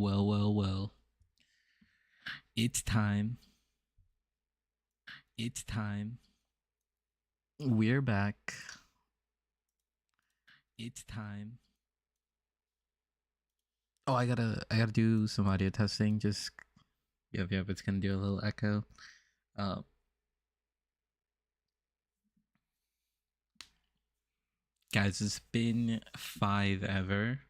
Well. It's time. It's time. We're back. It's time. Oh, I gotta do some audio testing. Just yep. It's gonna do a little echo. Guys, it's been 5 ever,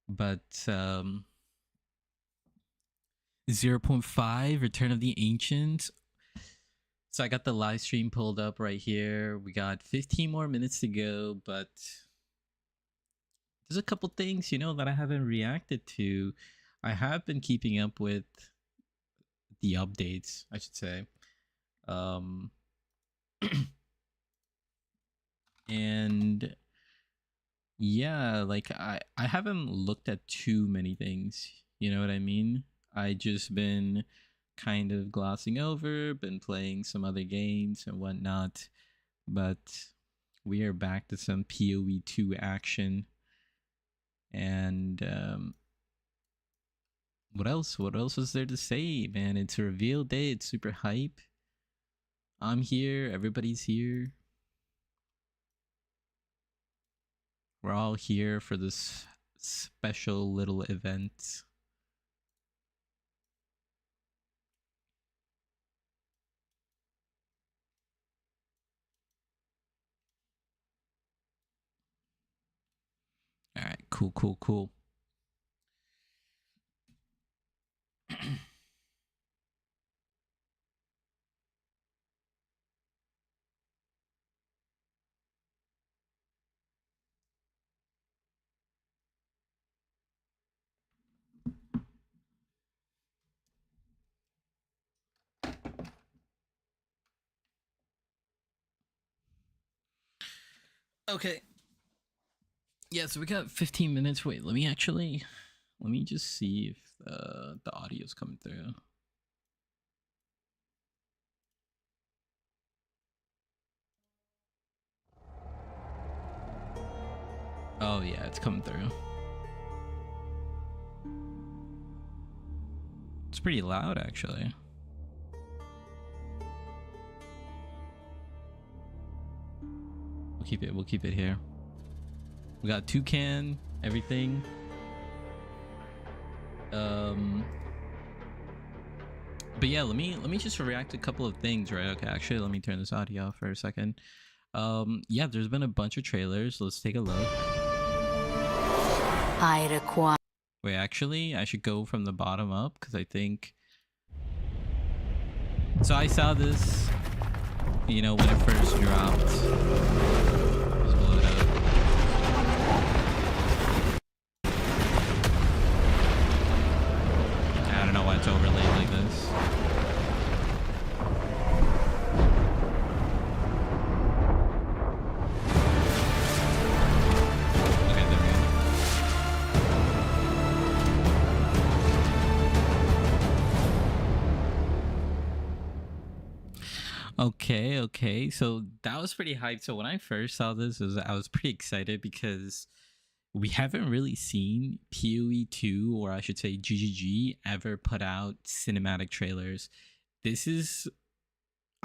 but 0.5 Return of the Ancients. So I got the live stream pulled up right here. We got 15 more minutes to go, but there's a couple things, that I haven't reacted to. I have been keeping up with the updates, I should say. And yeah, like I haven't looked at too many things, you know what I mean? I just been kind of glossing over, been playing some other games and whatnot, but we are back to some PoE 2 action. And what else is there to say, man? It's a reveal day. It's super hype. I'm here, everybody's here. We're all here for this special little event. All right, cool. Okay. Yeah, so we got 15 minutes. Wait, let me just see if the audio's coming through. Oh yeah, it's coming through. It's pretty loud, actually. We'll keep it here. We got Toucan, everything. But yeah, let me just react to a couple of things, right? Okay, actually, let me turn this audio off for a second. Yeah, there's been a bunch of trailers. Let's take a look. I require. Wait, actually, I should go from the bottom up because I think. So I saw this, when it first dropped. Let's blow it up. I don't know why it's overlaid like this. Okay, there we go. Okay. So that was pretty hyped. So when I first saw this, I was pretty excited because we haven't really seen PoE 2, or I should say GGG, ever put out cinematic trailers. I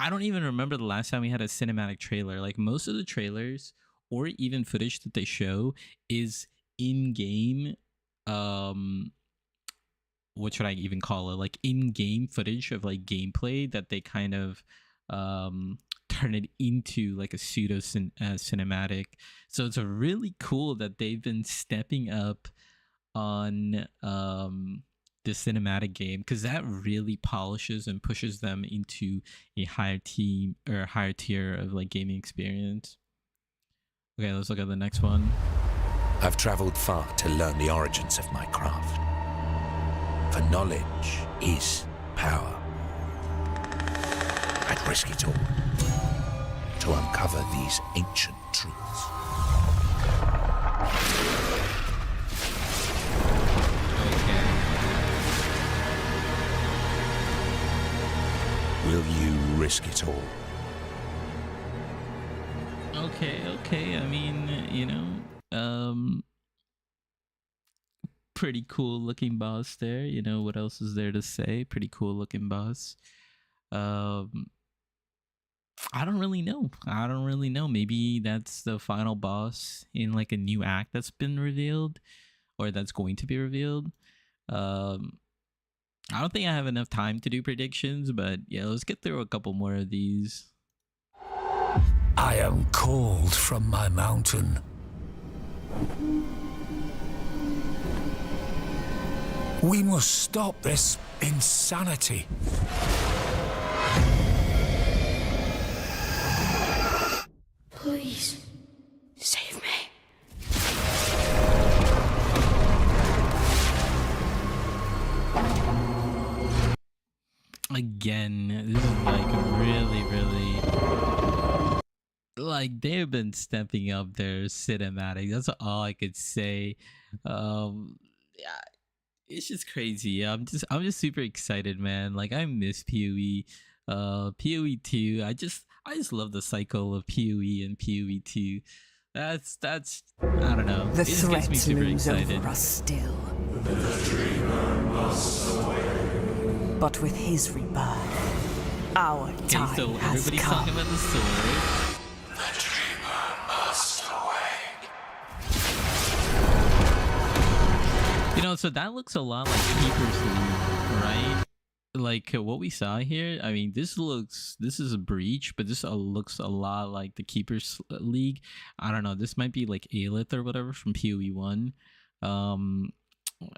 don't even remember the last time we had a cinematic trailer. Like, most of the trailers or even footage that they show is in-game, what should I even call it? Like, in-game footage of like gameplay that they kind of turn it into like a pseudo cinematic. So it's really cool that they've been stepping up on the cinematic game, because that really polishes and pushes them into a higher tier of like gaming experience. Okay, let's look at the next one. I've traveled far to learn the origins of my craft. For knowledge is power. I'd risk it all to uncover these ancient truths. Okay. Will you risk it all? Okay. I mean, pretty cool looking boss there. You know, what else is there to say? Pretty cool looking boss. Um, I don't really know. I don't really know. Maybe that's the final boss in like a new act that's been revealed or that's going to be revealed. Um, I don't think I have enough time to do predictions, but yeah, let's get through a couple more of these. I am called from my mountain. We must stop this insanity. Please, save me. Again, this is like really like they've been stepping up their cinematic. That's all I could say. Yeah, it's just crazy. I'm just super excited, man. Like I miss PoE. PoE 2. I just love the cycle of PoE and PoE 2. That's I don't know. The It just gets me threat super looms excited. over us still. The dreamer must away. But with his rebirth, our Okay, time so has everybody's come. talking about the sword. The dreamer must awake. You know, so that looks a lot like Keeper's League, right? Like what we saw here. I mean, this is a breach, but this looks a lot like the Keeper's League. I don't know. This might be like Aelith or whatever from PoE 1.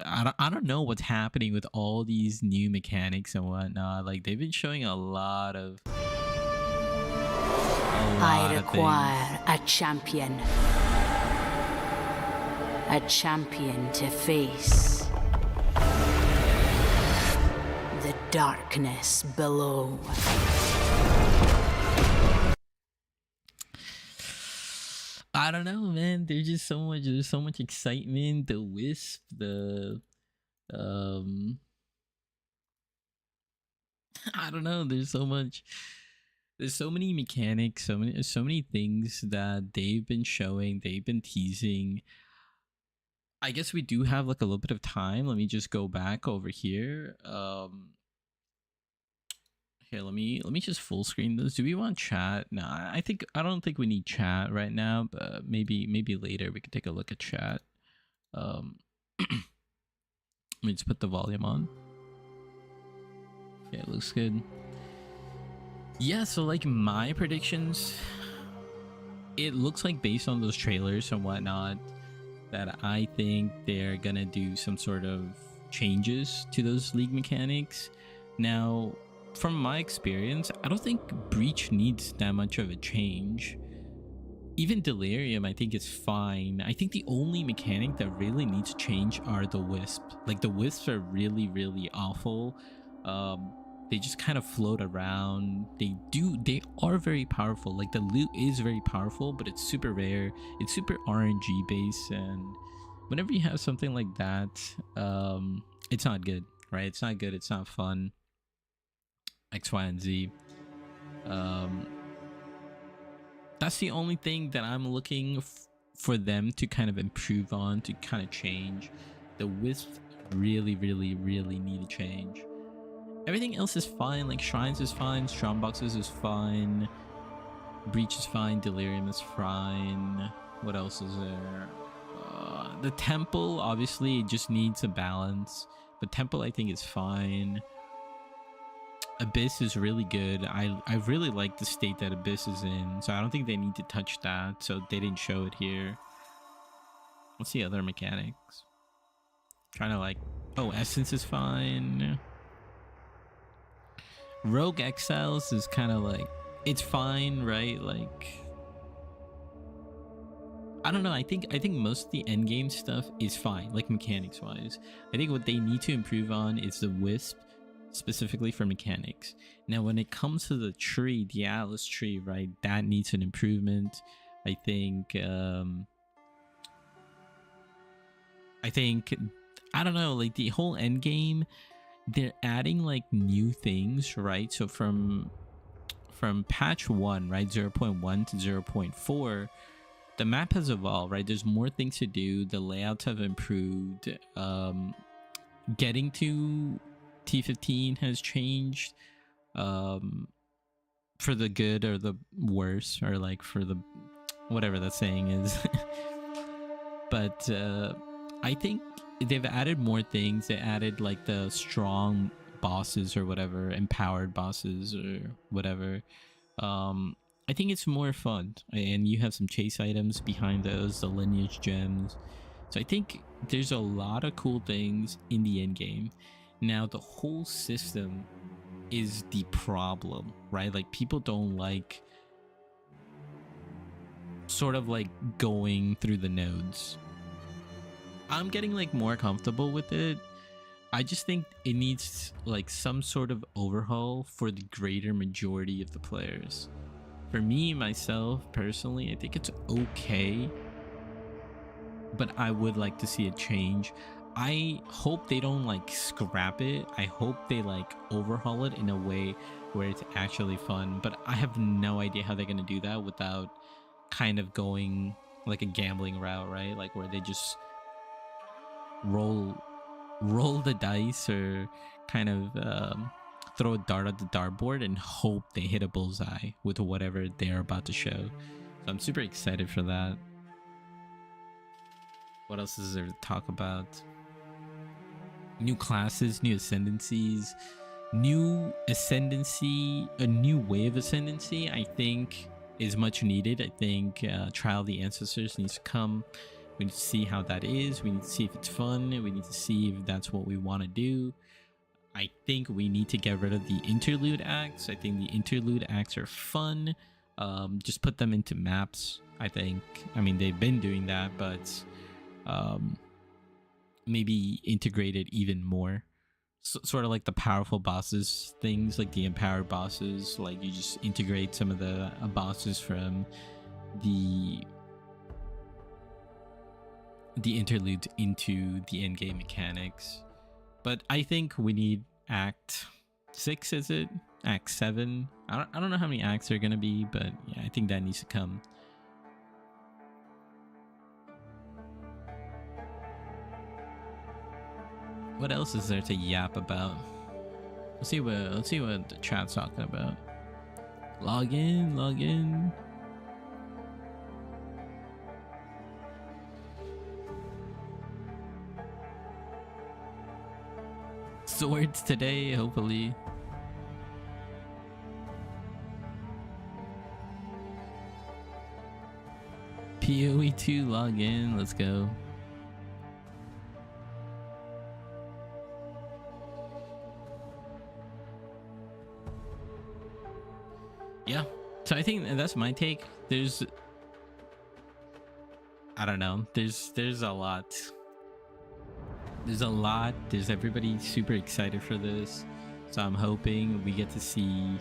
I don't know what's happening with all these new mechanics and whatnot. Like they've been showing a lot of I require a champion. A champion to face the darkness below. I don't know, man. There's so much excitement. The Wisp, the I don't know. There's so many mechanics, so many things that they've been showing, they've been teasing. I guess we do have like a little bit of time. Let me just go back over here. Here, let me just full screen this. Do we want chat? No, I don't think we need chat right now, but maybe later we could take a look at chat. Let me just put the volume on. Okay, it looks good. Yeah, so like my predictions, it looks like based on those trailers and whatnot, that I think they're gonna do some sort of changes to those league mechanics. Now, from my experience, I don't think Breach needs that much of a change. Even Delirium, I think is fine. I think the only mechanic that really needs change are the Wisps. Like the Wisps are really awful. They just kind of float around. They are very powerful. Like the loot is very powerful, but it's super rare. It's super RNG based, and whenever you have something like that, it's not good, right? It's not good. It's not fun. X, Y, and Z. That's the only thing that I'm looking for them to kind of improve on, to kind of change. The Wisps really need to change. Everything else is fine. Like Shrines is fine, Strongboxes is fine, Breach is fine, Delirium is fine. What else is there? The Temple, obviously, it just needs a balance. But Temple, I think, is fine. Abyss is really good. I really like the state that Abyss is in, so I don't think they need to touch that, so they didn't show it here. What's the other mechanics? Trying to like, oh, Essence is fine. Rogue Exiles is kind of like, it's fine, right? Like, I don't know. I think most of the end game stuff is fine, like mechanics wise. I think what they need to improve on is the Wisp, specifically for mechanics. Now, when it comes to the tree, the Atlas tree, right, that needs an improvement. I think I don't know, like the whole end game, they're adding like new things, right? So from patch 1, right, 0.1 to 0.4, the map has evolved, right? There's more things to do. The layouts have improved. Getting to T15 has changed, for the good or the worse, or like for the whatever that saying is. But I think they've added more things. They added like the strong bosses or whatever, empowered bosses or whatever. I think it's more fun, and you have some chase items behind those, the lineage gems. So I think there's a lot of cool things in the end game. Now the whole system is the problem, right? Like people don't like sort of like going through the nodes. I'm getting like more comfortable with it. I just think it needs like some sort of overhaul for the greater majority of the players. For me, myself, personally, I think it's okay, but I would like to see a change. I hope they don't like scrap it. I hope they like overhaul it in a way where it's actually fun, but I have no idea how they're going to do that without kind of going like a gambling route, right? Like where they just roll the dice, or kind of throw a dart at the dartboard and hope they hit a bullseye with whatever they're about to show. So I'm super excited for that. What else is there to talk about? New classes, new ascendancies, new ascendancy, a new wave of ascendancy, I think is much needed. I think Trial of the Ancestors needs to come. We need to see how that is. We need to see if it's fun. We need to see if that's what we want to do. I think we need to get rid of the interlude acts. I think the interlude acts are fun. Just put them into maps, I think. I mean, they've been doing that, but maybe integrate it even more. Sort of like the powerful bosses things, like the empowered bosses. Like you just integrate some of the bosses from the interludes into the end game mechanics. But I think we need Act 6, is it? Act 7? I don't know how many acts are gonna be, but yeah, I think that needs to come. What else is there to yap about? Let's see what the chat's talking about. Log in. Swords today, hopefully. PoE2 log in, let's go. Yeah, so I think that's my take. I don't know, there's a lot. There's everybody super excited for this, so I'm hoping we get to see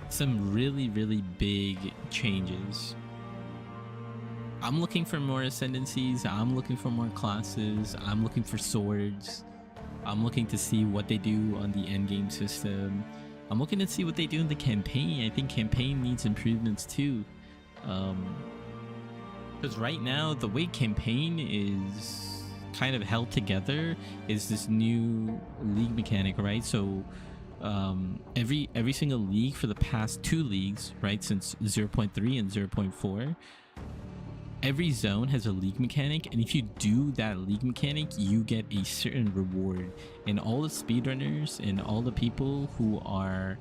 some really big changes. I'm looking for more ascendancies, I'm looking for more classes, I'm looking for swords, I'm looking to see what they do on the endgame system, I'm looking to see what they do in the campaign. I think campaign needs improvements too, because right now the way campaign is kind of held together is this new league mechanic, right? So every single league for the past 2 leagues, right, since 0.3 and 0.4, every zone has a league mechanic, and if you do that league mechanic, you get a certain reward. And all the speedrunners and all the people who are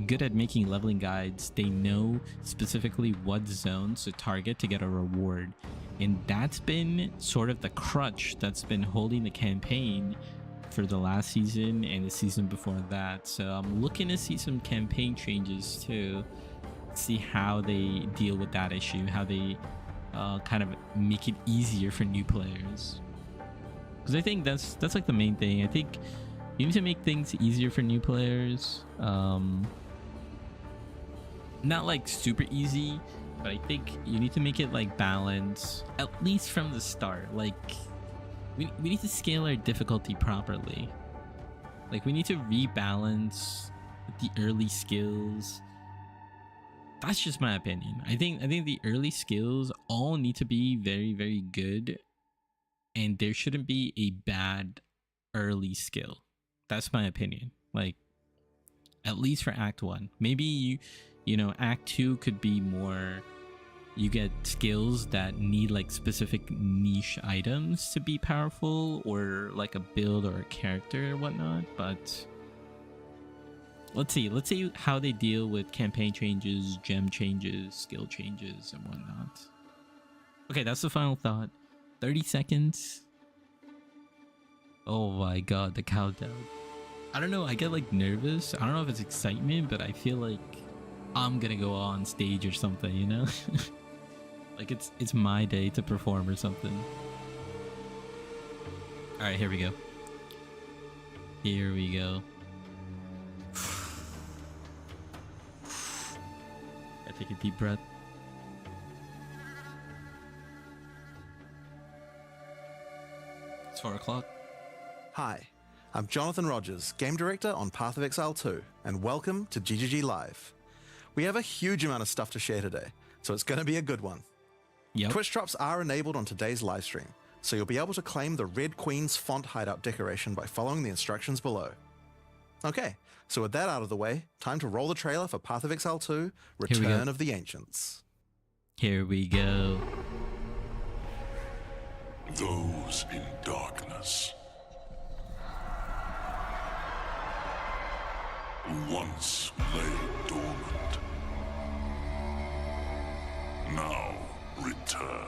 good at making leveling guides, they know specifically what zones to target to get a reward. And that's been sort of the crutch that's been holding the campaign for the last season and the season before that. So I'm looking to see some campaign changes to see how they deal with that issue, how they kind of make it easier for new players. Because I think that's like the main thing. I think you need to make things easier for new players. Not like super easy, but I think you need to make it like balanced, at least from the start. Like we need to scale our difficulty properly. Like we need to rebalance the early skills That's just my opinion. I think the early skills all need to be very, very good, and there shouldn't be a bad early skill. That's my opinion. Like, at least for Act 1. Maybe you know, Act 2 could be more, you get skills that need like specific niche items to be powerful, or like a build or a character or whatnot. But let's see how they deal with campaign changes, gem changes, skill changes, and whatnot. Okay, that's the final thought. 30 seconds. Oh my god, the countdown. I don't know, I get like nervous. I don't know if it's excitement, but I feel like I'm gonna go on stage or something, you know? Like it's my day to perform or something. Alright, here we go. Here we go. I take a deep breath. It's 4 o'clock. Hi, I'm Jonathan Rogers, Game Director on Path of Exile 2, and welcome to GGG Live. We have a huge amount of stuff to share today, so it's going to be a good one. Yep. Twitch drops are enabled on today's live stream, so you'll be able to claim the Red Queen's font hideout decoration by following the instructions below. Okay, so with that out of the way, time to roll the trailer for Path of Exile 2, Return of the Ancients. Here we go. Those in darkness, who once lay dormant, now return.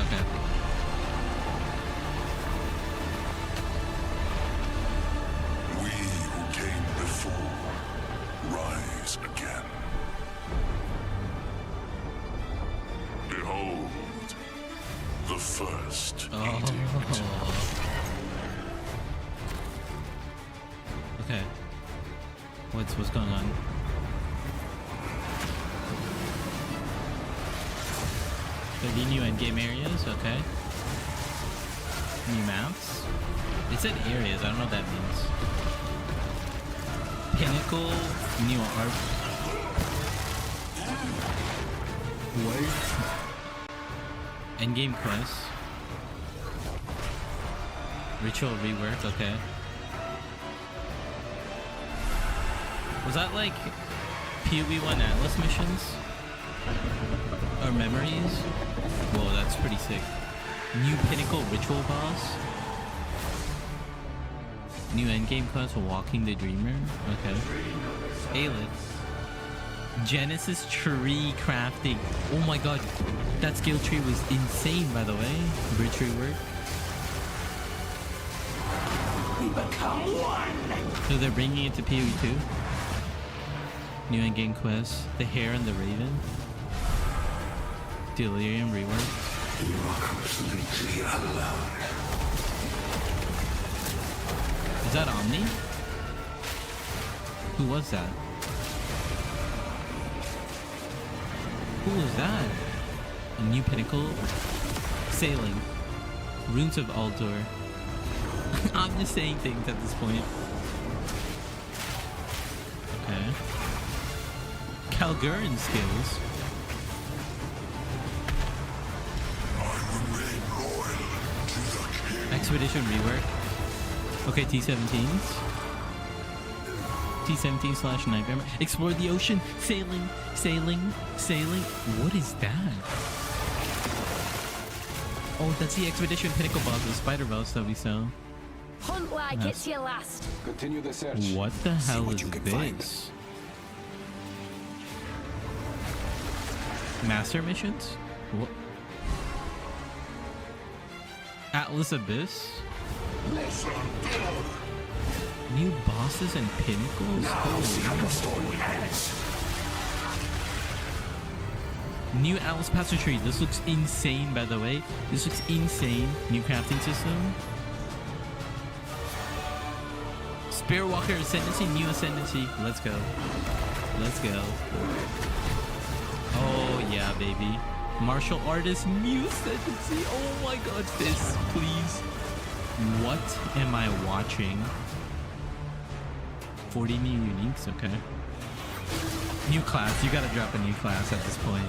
Okay. We who came before rise again. Behold, the first edict. Okay. What's going on? There'll be new endgame areas, okay. New maps. They said areas, I don't know what that means. Pinnacle, new art. What? Endgame quest. Ritual rework, okay. Was that like PoE1 Atlas missions? Or memories? Whoa, that's pretty sick. New Pinnacle Ritual boss. New endgame quest, Walking the Dreamer. Okay. Aelith. Genesis tree crafting. Oh my god. That skill tree was insane, by the way. Bridge rework. We become one. So they're bringing it to PoE2. New endgame quest. The Hare and the Raven. Delirium rework. You are completely alone. Is that Omni? Who was that? Who was that? A new pinnacle? Sailing. Runes of Aldor. I'm just saying things at this point. Okay. Calguran skills. Expedition rework. Okay, T-17s. T-17 / Nightmare. Explore the ocean. Sailing. What is that? Oh, that's the Expedition Pinnacle boss, the spider boss that we saw. Hunt like Yes. it's your last. Continue the search. What the hell what is you can find. this? Master missions? What? Atlas Abyss? New bosses and pinnacles? Holy. New Atlas Pasture Tree. This looks insane, by the way. This looks insane. New crafting system. Spearwalker Ascendancy, new Ascendancy. Let's go. Let's go. Oh, yeah, baby. Martial Artist, new Ascendancy. Oh my god, this, please. What am I watching? 40 new uniques, okay. New class, you gotta drop a new class at this point.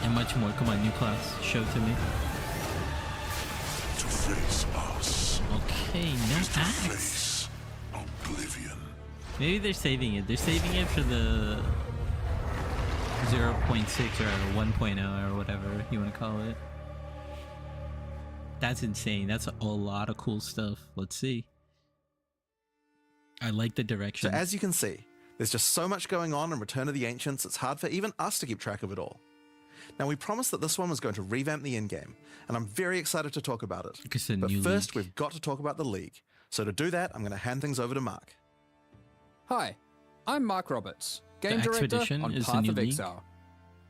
And much more, come on, new class, show to me. To face us. Okay, no is to axe. face oblivion. Maybe they're saving it. They're saving it for the 0.6 or 1.0 or whatever you want to call it. That's insane. That's a lot of cool stuff. Let's see. I like the direction. So as you can see, there's just so much going on in Return of the Ancients, it's hard for even us to keep track of it all. Now, we promised that this one was going to revamp the in-game, and I'm very excited to talk about it. Because the But new first, league. we've got to talk about the League. So to do that, I'm going to hand things over to Mark. Hi, I'm Mark Roberts, Game The Director Expedition on is the Path new of league? Exile.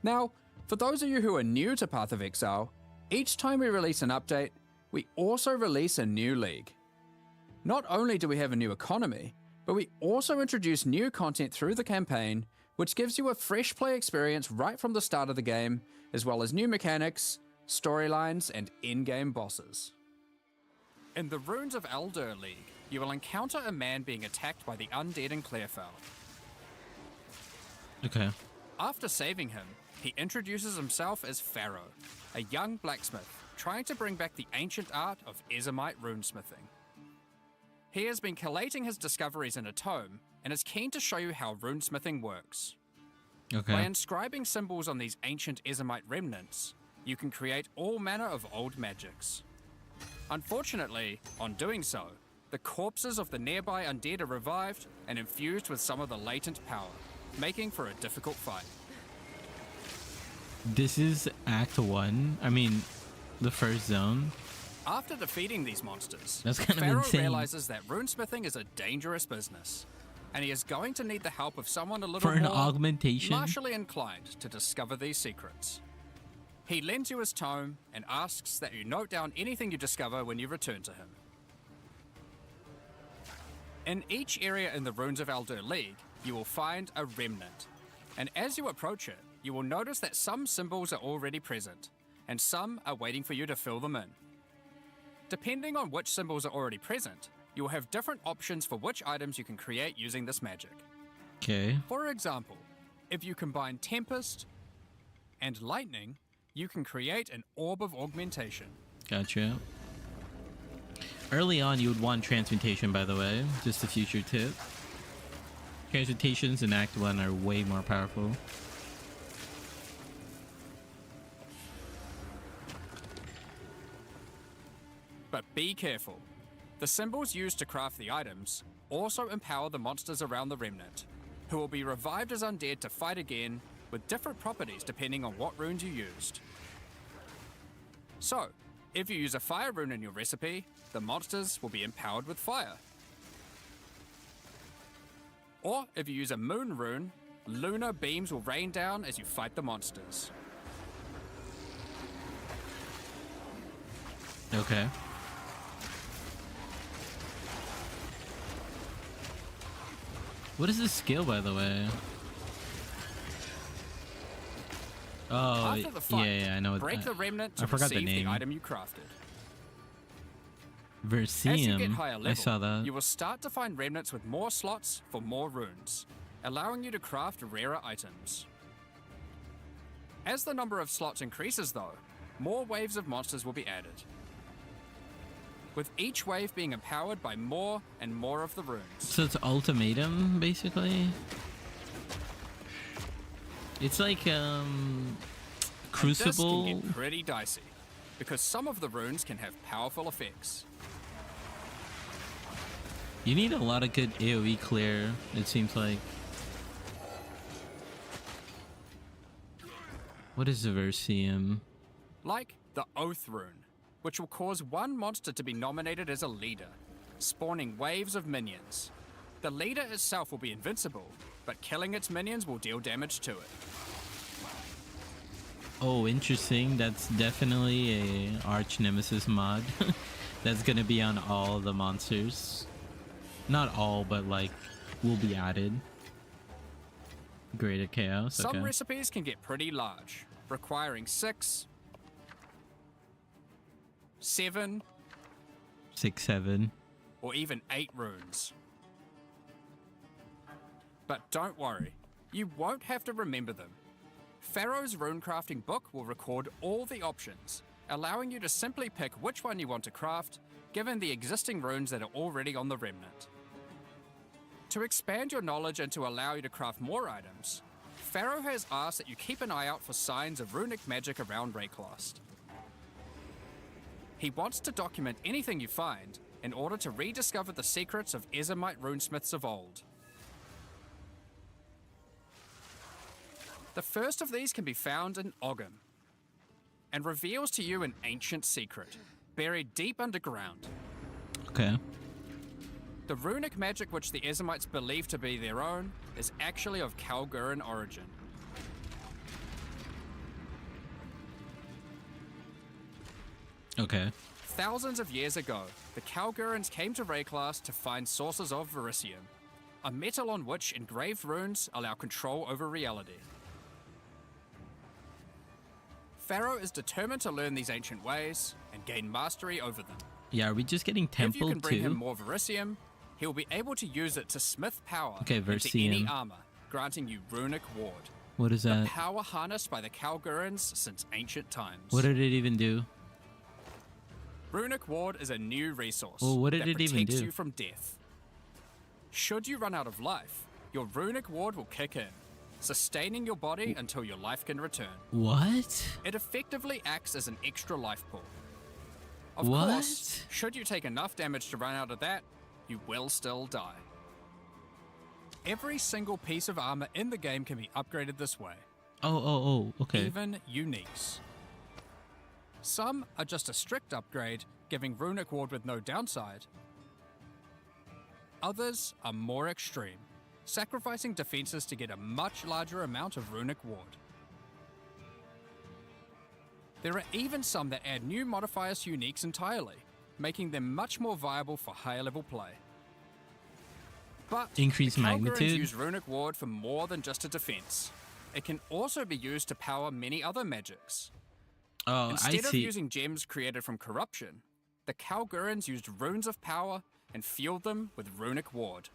Now, for those of you who are new to Path of Exile, each time we release an update, we also release a new league. Not only do we have a new economy, but we also introduce new content through the campaign, which gives you a fresh play experience right from the start of the game, as well as new mechanics, storylines, and in-game bosses. In the Runes of Eldur League, you will encounter a man being attacked by the undead in Clearfell. Okay. After saving him, he introduces himself as Pharaoh, a young blacksmith trying to bring back the ancient art of Ezomite runesmithing. He has been collating his discoveries in a tome and is keen to show you how runesmithing works. By Okay. inscribing symbols on these ancient Ezomite remnants, you can create all manner of old magics. Unfortunately, on doing so, the corpses of the nearby undead are revived and infused with some of the latent power, making for a difficult fight. This is Act 1. I mean, the first zone. After defeating these monsters, That's kind of Pharaoh insane. realizes that runesmithing is a dangerous business, and he is going to need the help of someone a little For an more augmentation? martially inclined to discover these secrets. He lends you his tome and asks that you note down anything you discover when you return to him. In each area in the Runes of Eldur League, you will find a remnant, and as you approach it, you will notice that some symbols are already present, and some are waiting for you to fill them in. Depending on which symbols are already present, you will have different options for which items you can create using this magic. Okay. For example, if you combine Tempest and Lightning, you can create an Orb of Augmentation. Gotcha. Early on, you would want transmutation, by the way. Just a future tip. Transmutations in Act 1 are way more powerful. But be careful. The symbols used to craft the items also empower the monsters around the remnant, who will be revived as undead to fight again with different properties depending on what runes you used. So, if you use a fire rune in your recipe, the monsters will be empowered with fire. Or if you use a moon rune, lunar beams will rain down as you fight the monsters. Okay. What is this skill, by the way? Oh, After the fight, yeah, I know. break the remnant I to forgot the receive the name. item you crafted. As you get Versium. higher level, I saw that. you will start to find remnants with more slots for more runes, allowing you to craft rarer items. As the number of slots increases though, more waves of monsters will be added, with each wave being empowered by more and more of the runes. So it's ultimatum, basically. It's like Crucible. This can get pretty dicey, because some of the runes can have powerful effects. You need a lot of good AoE clear, it seems like. What is the Versium? Like the Oath rune, which will cause one monster to be nominated as a leader, spawning waves of minions. The leader itself will be invincible, but killing its minions will deal damage to it. Oh, interesting. That's definitely a arch nemesis mod. That's gonna be on all the monsters. Not all, but like will be added. Greater Chaos. Some Okay. recipes can get pretty large, requiring 6 7, 6, 7. or even 8 runes. But don't worry, you won't have to remember them. Pharaoh's runecrafting book will record all the options, allowing you to simply pick which one you want to craft, given the existing runes that are already on the remnant. To expand your knowledge and to allow you to craft more items, Pharaoh has asked that you keep an eye out for signs of runic magic around Rayclost. He wants to document anything you find in order to rediscover the secrets of Ezemite runesmiths of old. The first of these can be found in Ogham, and reveals to you an ancient secret, buried deep underground. Okay. The runic magic which the Ezemites believe to be their own is actually of Kalguran origin. Okay. Thousands of years ago, the Kalgurans came to Rayclass to find sources of Verisium, a metal on which engraved runes allow control over reality. Pharaoh is determined to learn these ancient ways and gain mastery over them. Yeah, are we just getting If you temple can bring him too? more Verisium, he'll be able to use it to smith power Okay, into any Verisium. armor, granting you runic ward. What is The that? power harnessed by the Kalgurans since ancient times. What did it even do? Runic ward is a new resource Well, what did that it even protects do? you from death. Should you run out of life, your runic ward will kick in, sustaining your body until your life can return. What? It effectively acts as an extra life pool. Of What? course, should you take enough damage to run out of that, you will still die. Every single piece of armor in the game can be upgraded this way, Oh, okay. even uniques. Some are just a strict upgrade, giving runic ward with no downside. Others are more extreme, sacrificing defenses to get a much larger amount of runic ward. There are even some that add new modifiers to uniques entirely, making them much more viable for higher level play. But Increased the Kalgurans magnitude? use runic ward for more than just a defense. It can also be used to power many other magics. Oh, I Instead of see. using gems created from corruption, the Kalgurans used runes of power and fueled them with runic ward.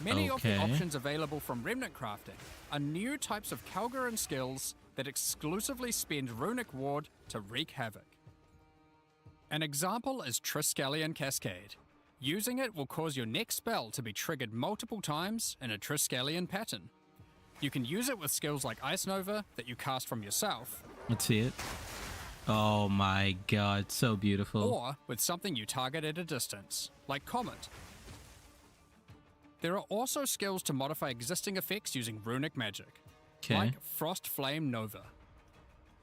Many of the Okay. options available from remnant crafting are new types of Kalguran skills that exclusively spend runic ward to wreak havoc. An example is Triskelion Cascade. Using it will cause your next spell to be triggered multiple times in a Triskelion pattern. You can use it with skills like Ice Nova that you cast from yourself, Let's see it. Oh my god, so beautiful. or with something you target at a distance, like Comet. There are also skills to modify existing effects using runic magic, Okay. like Frost Flame Nova.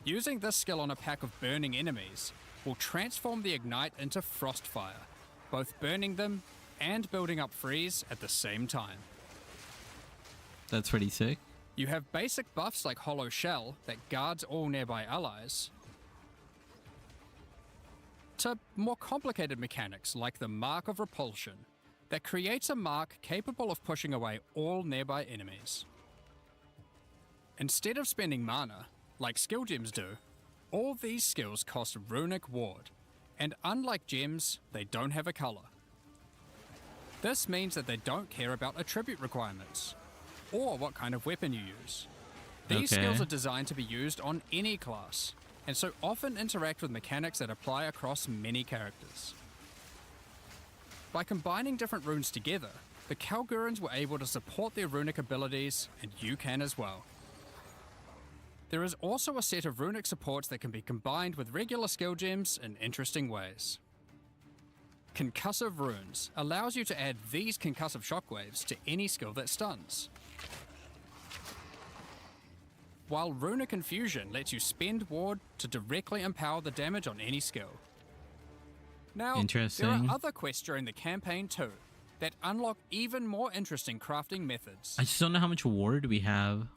Using this skill on a pack of burning enemies will transform the Ignite into Frostfire, both burning them and building up freeze at the same time. That's pretty sick. You have basic buffs like Hollow Shell that guards all nearby allies, to more complicated mechanics like the Mark of Repulsion that creates a mark capable of pushing away all nearby enemies. Instead of spending mana, like skill gems do, all these skills cost runic ward, and unlike gems, they don't have a color. This means that they don't care about attribute requirements, or what kind of weapon you use. These Okay. skills are designed to be used on any class, and so often interact with mechanics that apply across many characters. By combining different runes together, the Kalgurans were able to support their runic abilities, and you can as well. There is also a set of runic supports that can be combined with regular skill gems in interesting ways. Concussive Runes allows you to add these concussive shockwaves to any skill that stuns. While Runic Infusion lets you spend ward to directly empower the damage on any skill. Now, Interesting. there are other quests during the campaign too that unlock even more interesting crafting methods. I just don't know how much ward we have.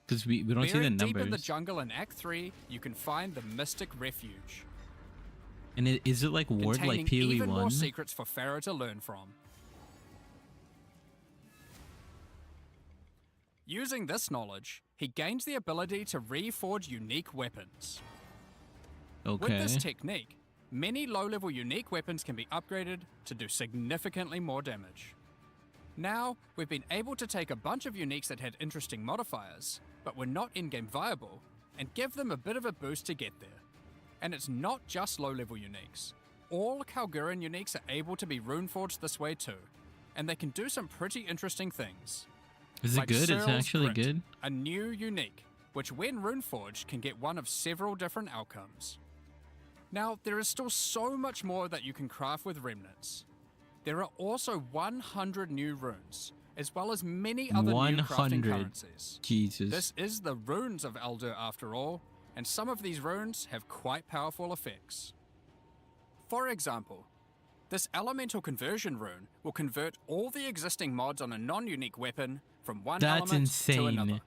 Because we don't see the Buried deep in the numbers. jungle in Act 3, you can find the Mystic Refuge, And is it like ward containing like PoE even more 1? secrets for Pharaoh to learn from. Using this knowledge, he gains the ability to reforge unique weapons. Okay. With this technique, many low-level unique weapons can be upgraded to do significantly more damage. Now, we've been able to take a bunch of uniques that had interesting modifiers, but were not in-game viable, and give them a bit of a boost to get there. And it's not just low-level uniques. All Kalguran uniques are able to be runeforged this way too, and they can do some pretty interesting things. Is it Like good? It's Cyril's actually Print, good. A new unique, which when runeforged can get one of several different outcomes. Now, there is still so much more that you can craft with remnants. There are also 100 new runes, as well as many other new crafting 100. currencies. Jesus. This is the runes of Eldur after all, and some of these runes have quite powerful effects. For example, this elemental conversion rune will convert all the existing mods on a non-unique weapon from one That's element to another. insane.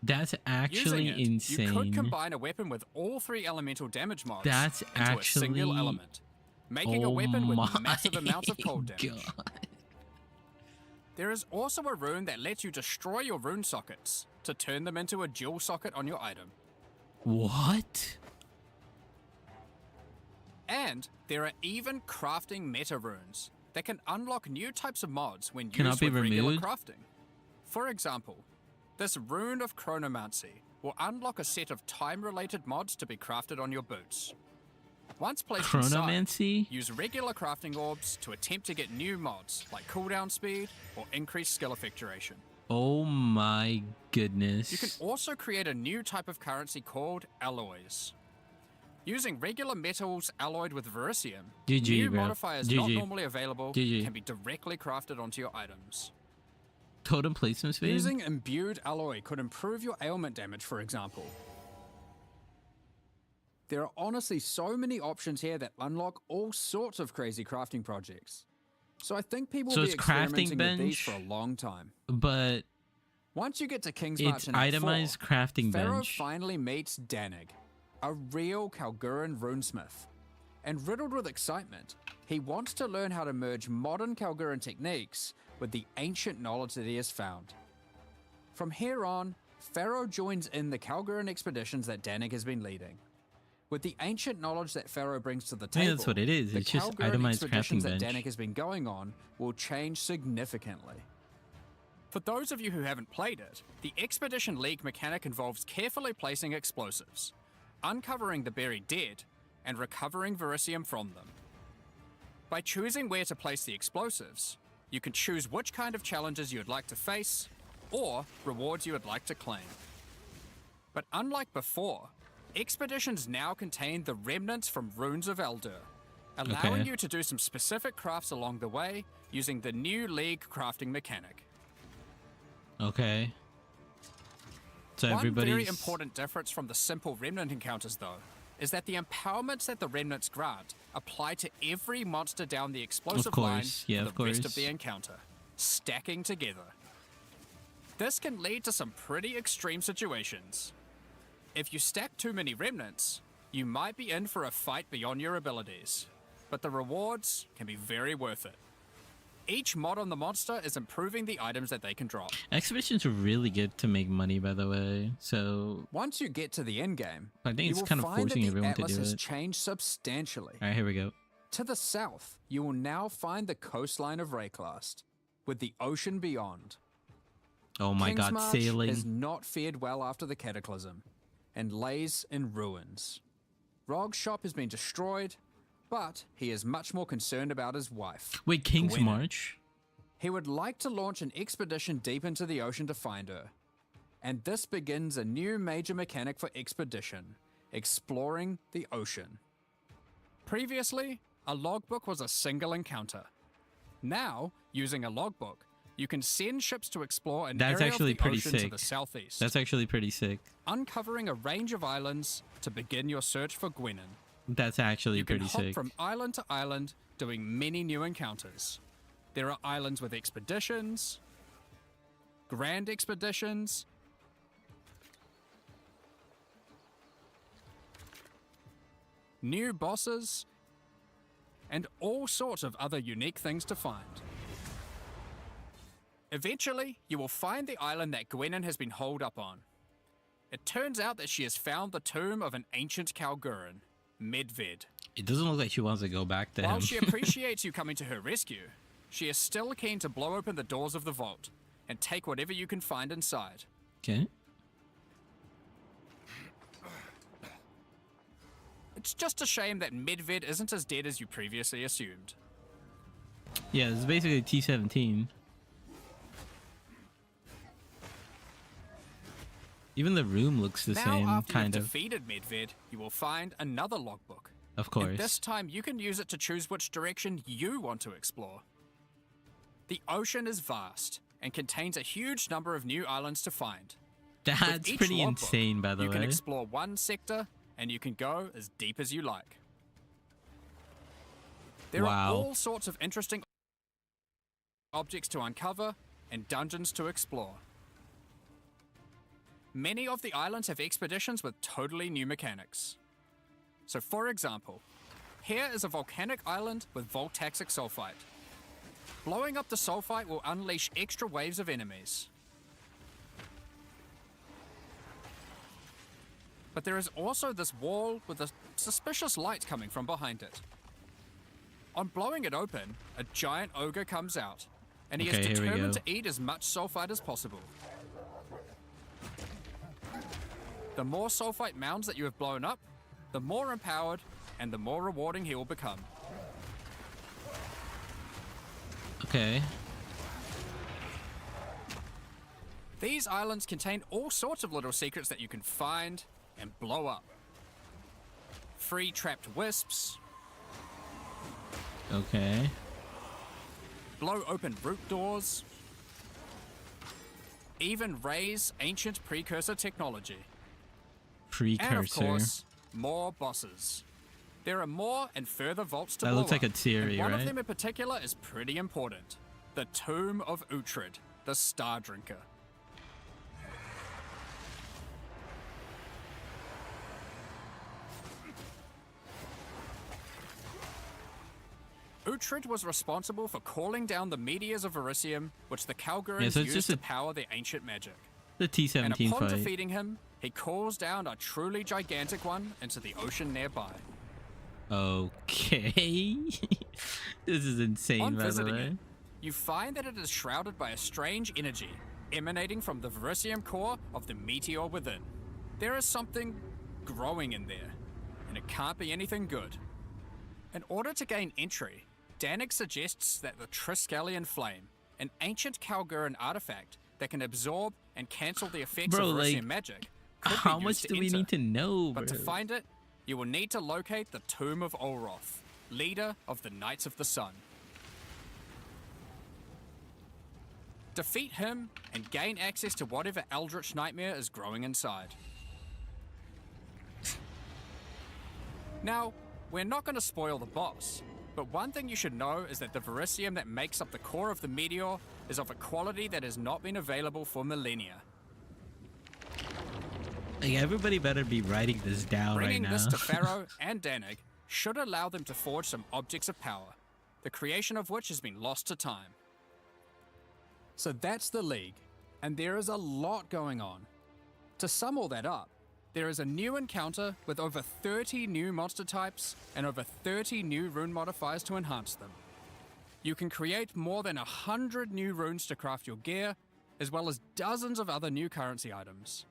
That's actually Using it, insane. you could combine a weapon with all 3 elemental damage mods That's into actually... a single element, making a weapon with massive amounts of cold damage. God. There is also a rune that lets you destroy your rune sockets to turn them into a dual socket on your item. What? And there are even crafting meta runes that can unlock new types of mods when Cannot used be with regular removed? crafting. For example, this rune of chronomancy will unlock a set of time-related mods to be crafted on your boots. Once placed inside, Chronomancy? use regular crafting orbs to attempt to get new mods like cooldown speed or increased skill effectuation. Oh my goodness. You can also create a new type of currency called alloys. Using regular metals alloyed with verisium, GG, new bro. modifiers not GG. normally available GG. can be directly crafted onto your items. Totem placement speed? Using imbued alloy could improve your ailment damage, for example. There are honestly so many options here that unlock all sorts of crazy crafting projects. So I think people So will be it's crafting experimenting with these bench, for a long time. but Once you get to King's March it's in Act 4, itemized crafting Pharaoh bench. finally meets Danig, a real Kalguran runesmith. And riddled with excitement, he wants to learn how to merge modern Kalguran techniques with the ancient knowledge that he has found. From here on, Pharaoh joins in the Kalguran expeditions that Danig has been leading. With the ancient knowledge that Pharaoh brings to the I table, think that's what it is. the It's just Kalguran itemized expeditions crafting that bench. Danig has been going on will change significantly. For those of you who haven't played it, the Expedition League mechanic involves carefully placing explosives, uncovering the buried dead, and recovering verisium from them. By choosing where to place the explosives, you can choose which kind of challenges you would like to face, or rewards you would like to claim. But unlike before, expeditions now contain the remnants from Runes of Eldur, allowing Okay. you to do some specific crafts along the way using the new League crafting mechanic. Okay. So One everybody's... very important difference from the simple remnant encounters, though, is that the empowerments that the remnants grant apply to every monster down the explosive line course, yeah, for of the rest of course. the encounter, stacking together. This can lead to some pretty extreme situations. If you stack too many remnants, you might be in for a fight beyond your abilities, but the rewards can be very worth it. Each mod on the monster is improving the items that they can drop. Exhibitions are really good to make money, by the way. So Once you get to the end game, I think you it's will kind of find that forcing the everyone to Atlas do has it. changed substantially. All right, here we go. To the south, you will now find the coastline of Rayclast, with the ocean beyond. Oh my god, Kingsmarch sailing. has not fared well after the Cataclysm, and lays in ruins. Rog's shop has been destroyed, but he is much more concerned about his wife. Wait, King's Gwen. March? He would like to launch an expedition deep into the ocean to find her. And this begins a new major mechanic for expedition, exploring the ocean. Previously, a logbook was a single encounter. Now, using a logbook, you can send ships to explore an That's area actually of the pretty ocean to sick. the southeast, That's actually pretty sick. uncovering a range of islands to begin your search for Gwenin. That's actually You can pretty hop sick. from island to island, doing many new encounters. There are islands with expeditions, grand expeditions, new bosses, and all sorts of other unique things to find. Eventually, you will find the island that Gwenin has been holed up on. It turns out that she has found the tomb of an ancient Kalguran, Medved. It doesn't look like she wants to go back to While him. she appreciates you coming to her rescue, she is still keen to blow open the doors of the vault and take whatever you can find inside. Okay. It's just a shame that Medved isn't as dead as you previously assumed. Yeah, it's basically T-17. Even the room looks the Now, same, after kind you've of. defeated Medved, you will find another logbook. Of And course. this time, you can use it to choose which direction you want to explore. The ocean is vast and contains a huge number of new islands to find. With That's each pretty logbook, insane, by the you way. can explore one sector, and you can go as deep as you like. There are Wow. all sorts of interesting objects to uncover and dungeons to explore. Many of the islands have expeditions with totally new mechanics. So for example, here is a volcanic island with voltaxic sulfite. Blowing up the sulfite will unleash extra waves of enemies. But there is also this wall with a suspicious light coming from behind it. On blowing it open, a giant ogre comes out, and he Okay, is here we determined go. to eat as much sulfite as possible. The more sulfite mounds that you have blown up, the more empowered and the more rewarding he will become. Okay. These islands contain all sorts of little secrets that you can find and blow up. Free trapped wisps, Okay. blow open root doors, even raise ancient precursor technology. Precursor. And of course, more bosses. There are more and further vaults to That blow looks like a up, theory, and one right? of them in particular is pretty important. The Tomb of Uhtred, the Star Drinker. Uhtred was responsible for calling down the meteors of Verisium, which the Kalgurans so it's used just to a- power their ancient magic. The And T-17 upon fight. defeating him, he calls down a truly gigantic one into the ocean nearby. Okay. This is insane, On by the visiting way. it, you find that it is shrouded by a strange energy emanating from the Verisium core of the meteor within. There is something growing in there, and it can't be anything good. In order to gain entry, Danik suggests that the Triskelion Flame, an ancient Kalguran artifact that can absorb and cancel the effects Bro, of Verisium like, magic, could How be much used do we enter. need to know, bro? But to find it, you will need to locate the Tomb of Olroth, leader of the Knights of the Sun. Defeat him and gain access to whatever eldritch nightmare is growing inside. Now, we're not going to spoil the boss, but one thing you should know is that the Verisium that makes up the core of the meteor is of a quality that has not been available for millennia. Like, everybody better be writing this down right Bringing now. this to Pharaoh and Danig should allow them to forge some objects of power, the creation of which has been lost to time. So that's the League, and there is a lot going on. To sum all that up, there is a new encounter with over 30 new monster types and over 30 new rune modifiers to enhance them. You can create more than 100 new runes to craft your gear, as well as dozens of other new currency items.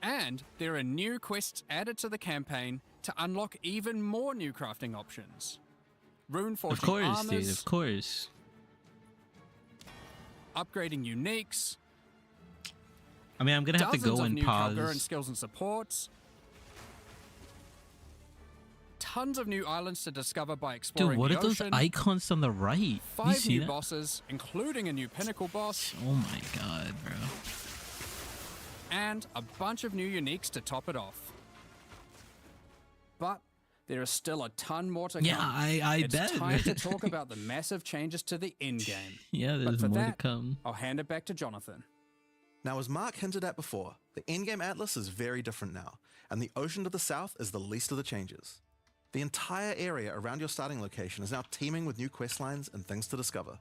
And there are new quests added to the campaign to unlock even more new crafting options. Rune Of forging course, armors, dude. Of course. upgrading uniques, I mean, I'm gonna have to dozens go of and new Kalguran pause. skills and supports, tons of new islands to discover by exploring Dude, what the are those ocean, icons on the right? You 5 see new that? bosses, including a new pinnacle boss, Oh my god, bro. and a bunch of new uniques to top it off. But there is still a ton more to Yeah, come. I It's bet. time to talk about the massive changes to the endgame. Yeah, But there's for more that, to come. I'll hand it back to Jonathan. Now, as Mark hinted at before, the endgame atlas is very different now, and the ocean to the south is the least of the changes. The entire area around your starting location is now teeming with new questlines and things to discover.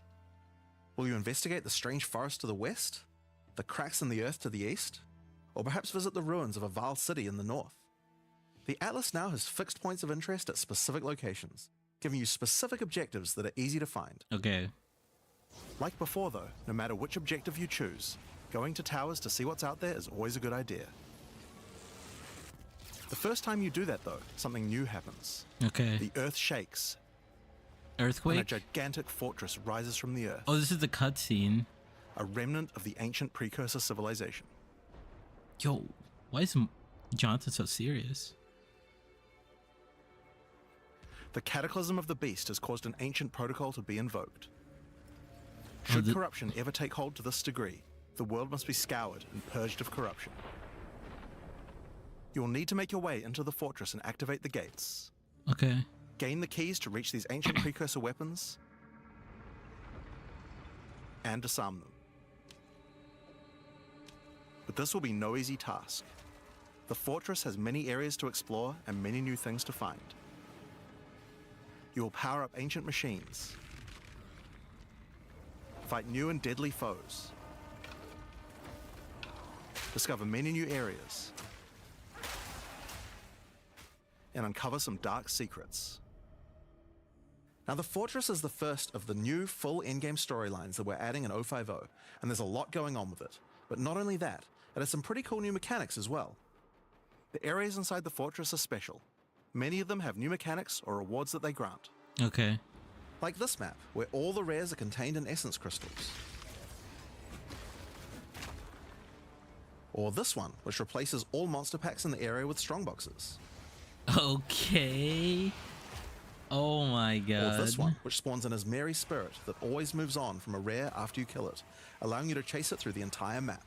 Will you investigate the strange forest to the west, the cracks in the earth to the east, or perhaps visit the ruins of a Val city in the north? The Atlas now has fixed points of interest at specific locations, giving you specific objectives that are easy to find. Okay. Like before though, no matter which objective you choose, going to towers to see what's out there is always a good idea. The first time you do that though, something new happens. Okay. The earth shakes, and a Earthquake? gigantic fortress rises from the earth, Oh, this is the cutscene. a remnant of the ancient precursor civilization. Yo, why is Jonathan so serious? The cataclysm of the beast has caused an ancient protocol to be invoked. Should corruption ever take hold to this degree, the world must be scoured and purged of corruption. You'll need to make your way into the fortress and activate the gates. Okay. Gain the keys to reach these ancient precursor weapons and disarm them. But this will be no easy task. The fortress has many areas to explore and many new things to find. You will power up ancient machines, fight new and deadly foes, discover many new areas, and uncover some dark secrets. Now, the Fortress is the first of the new full endgame storylines that we're adding in 050, and there's a lot going on with it. But not only that, it has some pretty cool new mechanics as well. The areas inside the Fortress are special. Many of them have new mechanics or rewards that they grant. Okay. Like this map, where all the rares are contained in essence crystals. Or this one, which replaces all monster packs in the area with strongboxes. Okay. Oh my god. Or this one, which spawns an Ismeri spirit that always moves on from a rare after you kill it, allowing you to chase it through the entire map.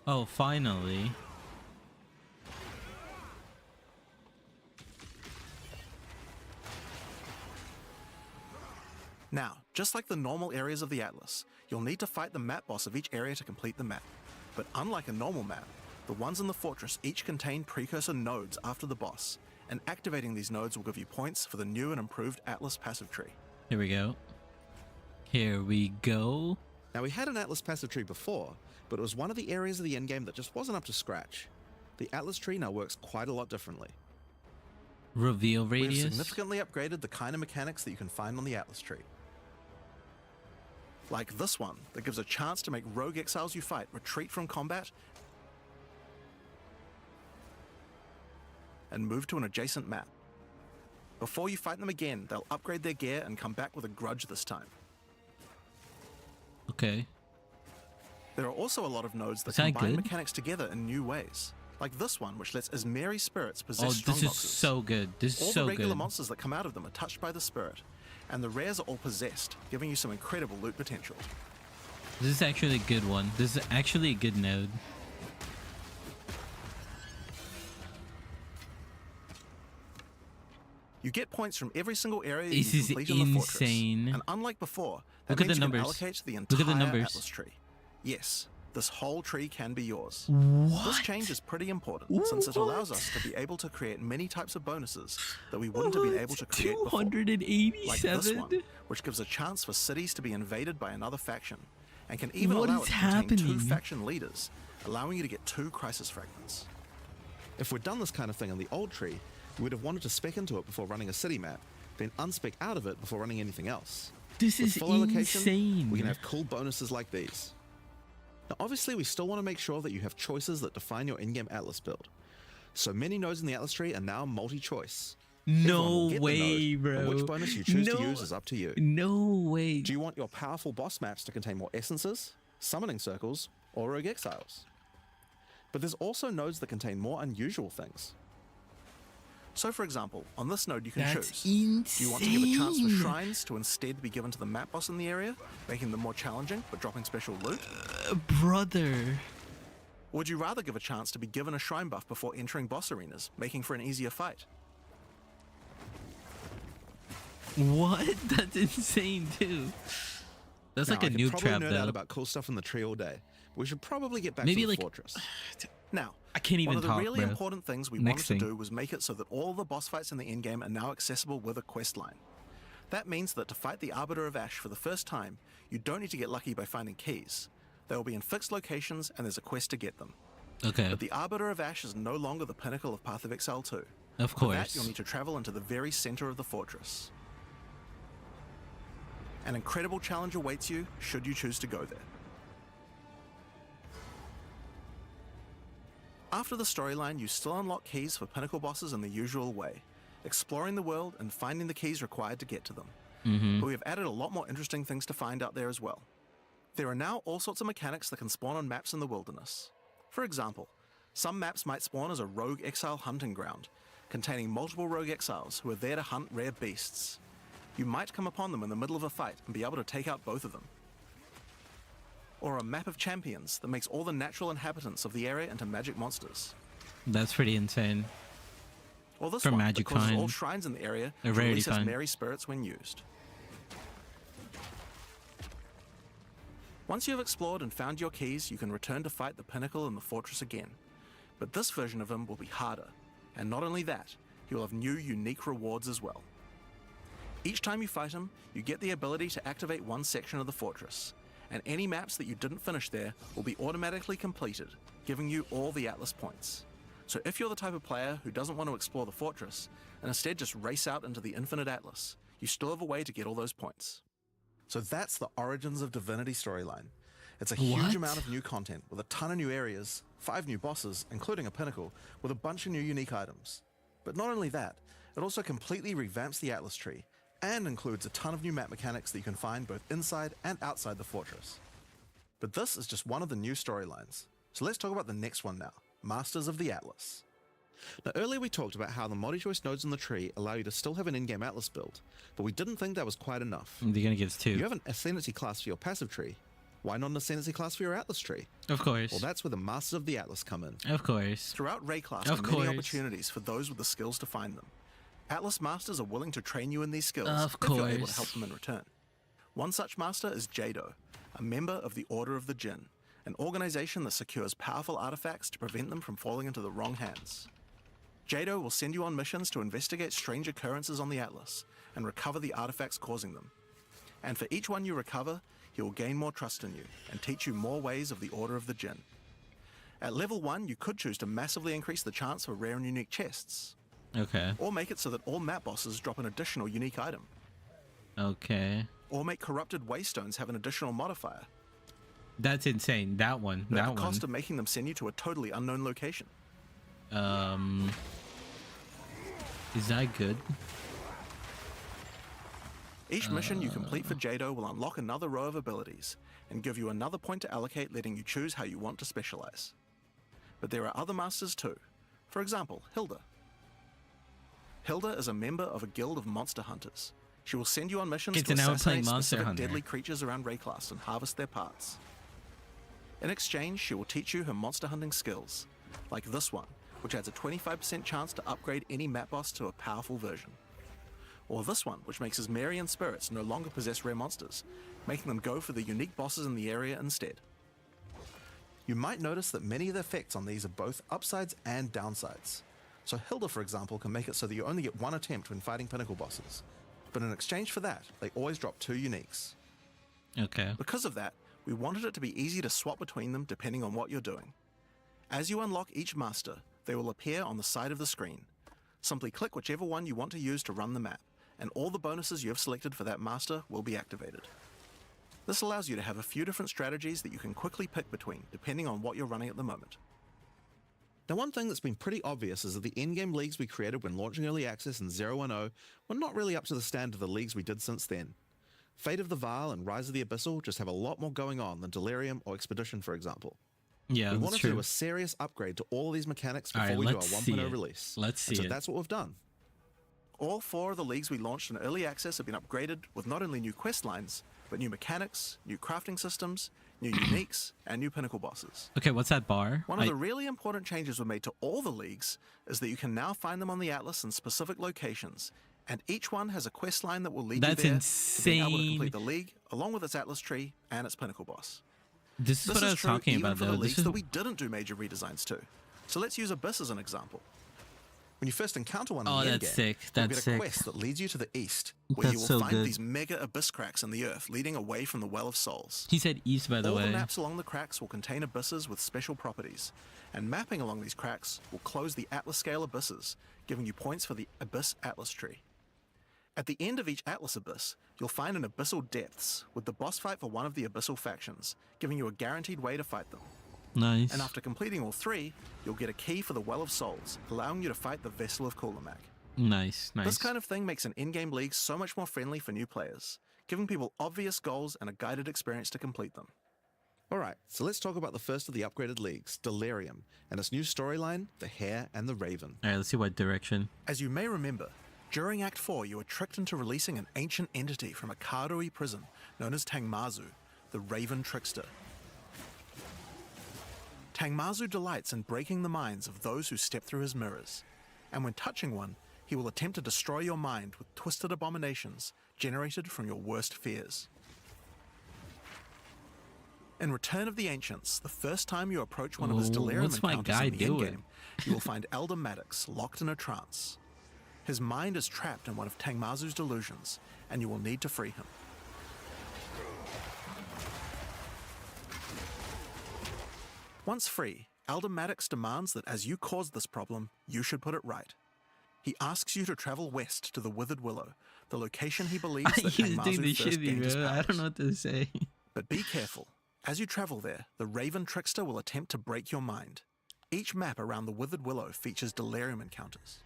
Oh, finally. Now, just like the normal areas of the Atlas, you'll need to fight the map boss of each area to complete the map. But unlike a normal map, the ones in the fortress each contain precursor nodes after the boss, and activating these nodes will give you points for the new and improved Atlas passive tree. Here we go. Here we go. Now, we had an Atlas passive tree before, but it was one of the areas of the endgame that just wasn't up to scratch. The Atlas tree now works quite a lot differently. Reveal We've radius. significantly upgraded the kind of mechanics that you can find on the Atlas tree. Like this one, that gives a chance to make rogue exiles you fight retreat from combat and move to an adjacent map. Before you fight them again, they'll upgrade their gear and come back with a grudge this time. Okay. There are also a lot of nodes that Is that combine good? mechanics together in new ways. Like this one, which lets Ismeri spirits possess Oh, strong this is boxes. so good. This All is so the regular good. monsters that come out of them are touched by the spirit, and the rares are all possessed, giving you some incredible loot potential. This is actually a good one. This is actually a good node. You get points from every single area This you is complete in the fortress. insane. And unlike before, that Look at means the you can numbers. allocate the Look at the entire numbers. Atlas tree. Yes, this whole tree can be yours. What? This change is pretty important since it allows us to be able to create many types of bonuses that we wouldn't have been able to create before. 287. Like this one, which gives a chance for cities to be invaded by another faction, and can even What allow is it to contain two happening? faction leaders, allowing you to get 2 crisis fragments. If we'd done this kind of thing in the old tree, we would have wanted to spec into it before running a city map, then unspec out of it before running anything else. This With is full allocation, insane. we can have cool bonuses like these. Now, obviously, we still want to make sure that you have choices that define your in-game Atlas build. So many nodes in the Atlas tree are now multi-choice. Everyone No will get the way, node, but bro. which bonus you choose to No- use is up to you. No way. Do you want your powerful boss maps to contain more essences, summoning circles, or rogue exiles? But there's also nodes that contain more unusual things. So for example, on this node you can That's choose. insane. Do you want to give a chance for shrines to instead be given to the map boss in the area, making them more challenging but dropping special loot? Brother. Or would you rather give a chance to be given a shrine buff before entering boss arenas, making for an easier fight? What? That's insane too. That's Now, like a I could noob probably trap nerd though. out about cool stuff in the tree all day, but we should probably get back Maybe to the like- fortress. Now, I can't even one of the talk, really bro. important things we Next wanted to thing. do was make it so that all the boss fights in the endgame are now accessible with a quest line. That means that to fight the Arbiter of Ash for the first time, you don't need to get lucky by finding keys. They will be in fixed locations and there's a quest to get them. Okay. But the Arbiter of Ash is no longer the pinnacle of Path of Exile 2. Of For that, course. you'll need to travel into the very center of the fortress. An incredible challenge awaits you should you choose to go there. After the storyline, you still unlock keys for pinnacle bosses in the usual way, exploring the world and finding the keys required to get to them. But we have added a lot more interesting things to find out there as well. There are now all sorts of mechanics that can spawn on maps in the wilderness. For example, some maps might spawn as a rogue exile hunting ground, containing multiple rogue exiles who are there to hunt rare beasts. You might come upon them in the middle of a fight and be able to take out both of them. Or a map of champions that makes all the natural inhabitants of the area into magic monsters. That's pretty insane. Or this For one magic that causes all kind. shrines in the area A to rarity release as kind. merry spirits when used. Once you have explored and found your keys, you can return to fight the pinnacle in the fortress again. But this version of him will be harder, and not only that, he will have new unique rewards as well. Each time you fight him, you get the ability to activate one section of the fortress, and any maps that you didn't finish there will be automatically completed, giving you all the Atlas points. So if you're the type of player who doesn't want to explore the fortress, and instead just race out into the infinite Atlas, you still have a way to get all those points. So that's the Origins of Divinity storyline. It's a huge What? amount of new content with a ton of new areas, 5 new bosses, including a pinnacle, with a bunch of new unique items. But not only that, it also completely revamps the Atlas tree and includes a ton of new map mechanics that you can find both inside and outside the fortress. But this is just one of the new storylines. So let's talk about the next one now, Masters of the Atlas. Now earlier we talked about how the multi-choice nodes in the tree allow you to still have an in-game Atlas build, but we didn't think that was quite enough. They're gonna give us 2. You have an Ascendancy class for your passive tree. Why not an Ascendancy class for your Atlas tree? Of course. Well, that's where the Masters of the Atlas come in. Of course. Throughout Rayclass, Of there are many course. opportunities for those with the skills to find them. Atlas Masters are willing to train you in these skills Of if you're able to course. help them in return. One such master is Jado, a member of the Order of the Jinn, an organization that secures powerful artifacts to prevent them from falling into the wrong hands. Jado will send you on missions to investigate strange occurrences on the Atlas and recover the artifacts causing them. And for each one you recover, he will gain more trust in you and teach you more ways of the Order of the Jinn. At level 1, you could choose to massively increase the chance for rare and unique chests, Okay. or make it so that all map bosses drop an additional unique item, Okay. or make corrupted waystones have an additional modifier, That's insane. That one. but at That the one. cost of making them send you to a totally unknown location. Is that good? Each mission you complete for Jado will unlock another row of abilities and give you another point to allocate, letting you choose how you want to specialize. But there are other masters too. For example, Hilda. Hilda is a member of a guild of monster hunters. She will send you on missions Okay, to so now we're playing assassinate Monster specific Hunter. deadly creatures around Rayclass and harvest their parts. In exchange, she will teach you her monster hunting skills, like this one, which adds a 25% chance to upgrade any map boss to a powerful version. Or this one, which makes his Marian spirits no longer possess rare monsters, making them go for the unique bosses in the area instead. You might notice that many of the effects on these are both upsides and downsides. So Hilda, for example, can make it so that you only get one attempt when fighting pinnacle bosses. But in exchange for that, they always drop 2 uniques. Okay. Because of that, we wanted it to be easy to swap between them depending on what you're doing. As you unlock each master, they will appear on the side of the screen. Simply click whichever one you want to use to run the map, and all the bonuses you have selected for that master will be activated. This allows you to have a few different strategies that you can quickly pick between, depending on what you're running at the moment. Now, one thing that's been pretty obvious is that the endgame leagues we created when launching Early Access in 010 were not really up to the standard of the leagues we did since then. Fate of the Vaal and Rise of the Abyssal just have a lot more going on than Delirium or Expedition, for example. Yeah, We that's wanted to do true. a serious upgrade to all of these mechanics All before right, we do our let's 1.0 see it. release. Let's And see so it. that's what we've done. All 4 of the leagues we launched in Early Access have been upgraded with not only new quest lines, but new mechanics, new crafting systems, new uniques, and new pinnacle bosses. Okay, what's that bar? One of the really important changes we made to all the leagues is that you can now find them on the Atlas in specific locations, and each one has a quest line that will lead That's you there to being able to insane. complete the league, along with its Atlas tree and its pinnacle boss. This is This what I is was true talking even about, for the though. leagues This is that we didn't do major redesigns to. So let's use Abyss as an example. When you first encounter one in Oh, the that's endgame, sick. you'll That's get a sick. quest that leads you to the east, where you That's will so find good. these mega abyss cracks in the earth leading away from the Well of Souls. He said east, by the All way. the maps along the cracks will contain abysses with special properties, and mapping along these cracks will close the Atlas scale abysses, giving you points for the Abyss Atlas tree. At the end of each Atlas abyss, you'll find an Abyssal Depths, with the boss fight for one of the Abyssal factions, giving you a guaranteed way to fight them. Nice. And after completing all 3, you'll get a key for the Well of Souls, allowing you to fight the Vessel of Kulamak. Nice. This kind of thing makes an in-game league so much more friendly for new players, giving people obvious goals and a guided experience to complete them. Alright, so let's talk about the first of the upgraded leagues, Delirium, and its new storyline, The Hare and the Raven. Alright, let's see what direction. As you may remember, during Act 4 you were tricked into releasing an ancient entity from a Karui prison known as Tangmazu, the Raven Trickster. Tangmazu delights in breaking the minds of those who step through his mirrors, and when touching one, he will attempt to destroy your mind with twisted abominations generated from your worst fears. In Return of the Ancients, the first time you approach one of his delirium what's my encounters guy in the doing? endgame, you will find Elder Maddox locked in a trance. His mind is trapped in one of Tangmazu's delusions, and you will need to free him. Once free, Elder Maddox demands that as you caused this problem, you should put it right. He asks you to travel west to the Withered Willow, the location he believes that He was doing Tangmazu the first gained his shitty, bro. I powers. don't know what to say. But be careful. As you travel there, the Raven Trickster will attempt to break your mind. Each map around the Withered Willow features delirium encounters.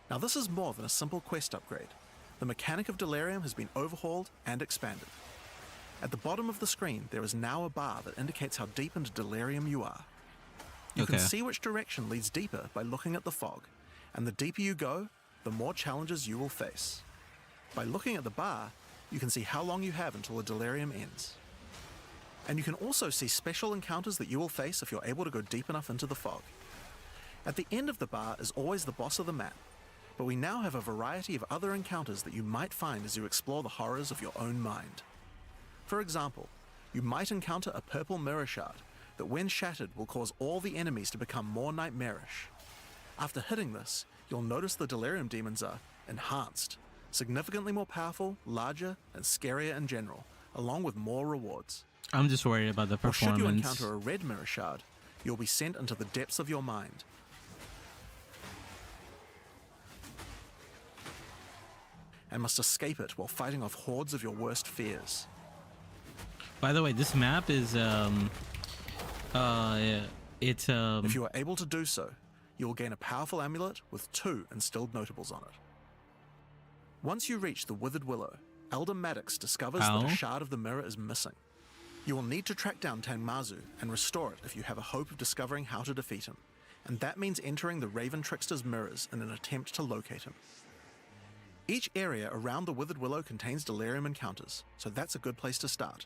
Now this is more than a simple quest upgrade. The mechanic of delirium has been overhauled and expanded. At the bottom of the screen, there is now a bar that indicates how deep into delirium you are. You can Okay. see which direction leads deeper by looking at the fog, and the deeper you go, the more challenges you will face. By looking at the bar, you can see how long you have until the delirium ends. And you can also see special encounters that you will face if you're able to go deep enough into the fog. At the end of the bar is always the boss of the map, but we now have a variety of other encounters that you might find as you explore the horrors of your own mind. For example, you might encounter a purple mirror shard that when shattered will cause all the enemies to become more nightmarish. After hitting this, you'll notice the delirium demons are enhanced, significantly more powerful, larger, and scarier in general, along with more rewards. I'm just worried about the Or should you performance. encounter a red mirror shard, you'll be sent into the depths of your mind. And must escape it while fighting off hordes of your worst fears. By the way, this map is it's If you are able to do so, you will gain a powerful amulet with 2 instilled notables on it. Once you reach the Withered Willow, Elder Maddox discovers that Ow. a shard of the mirror is missing. You will need to track down Tangmazu and restore it if you have a hope of discovering how to defeat him, and that means entering the Raven Trickster's mirrors in an attempt to locate him. Each area around the Withered Willow contains delirium encounters, so that's a good place to start.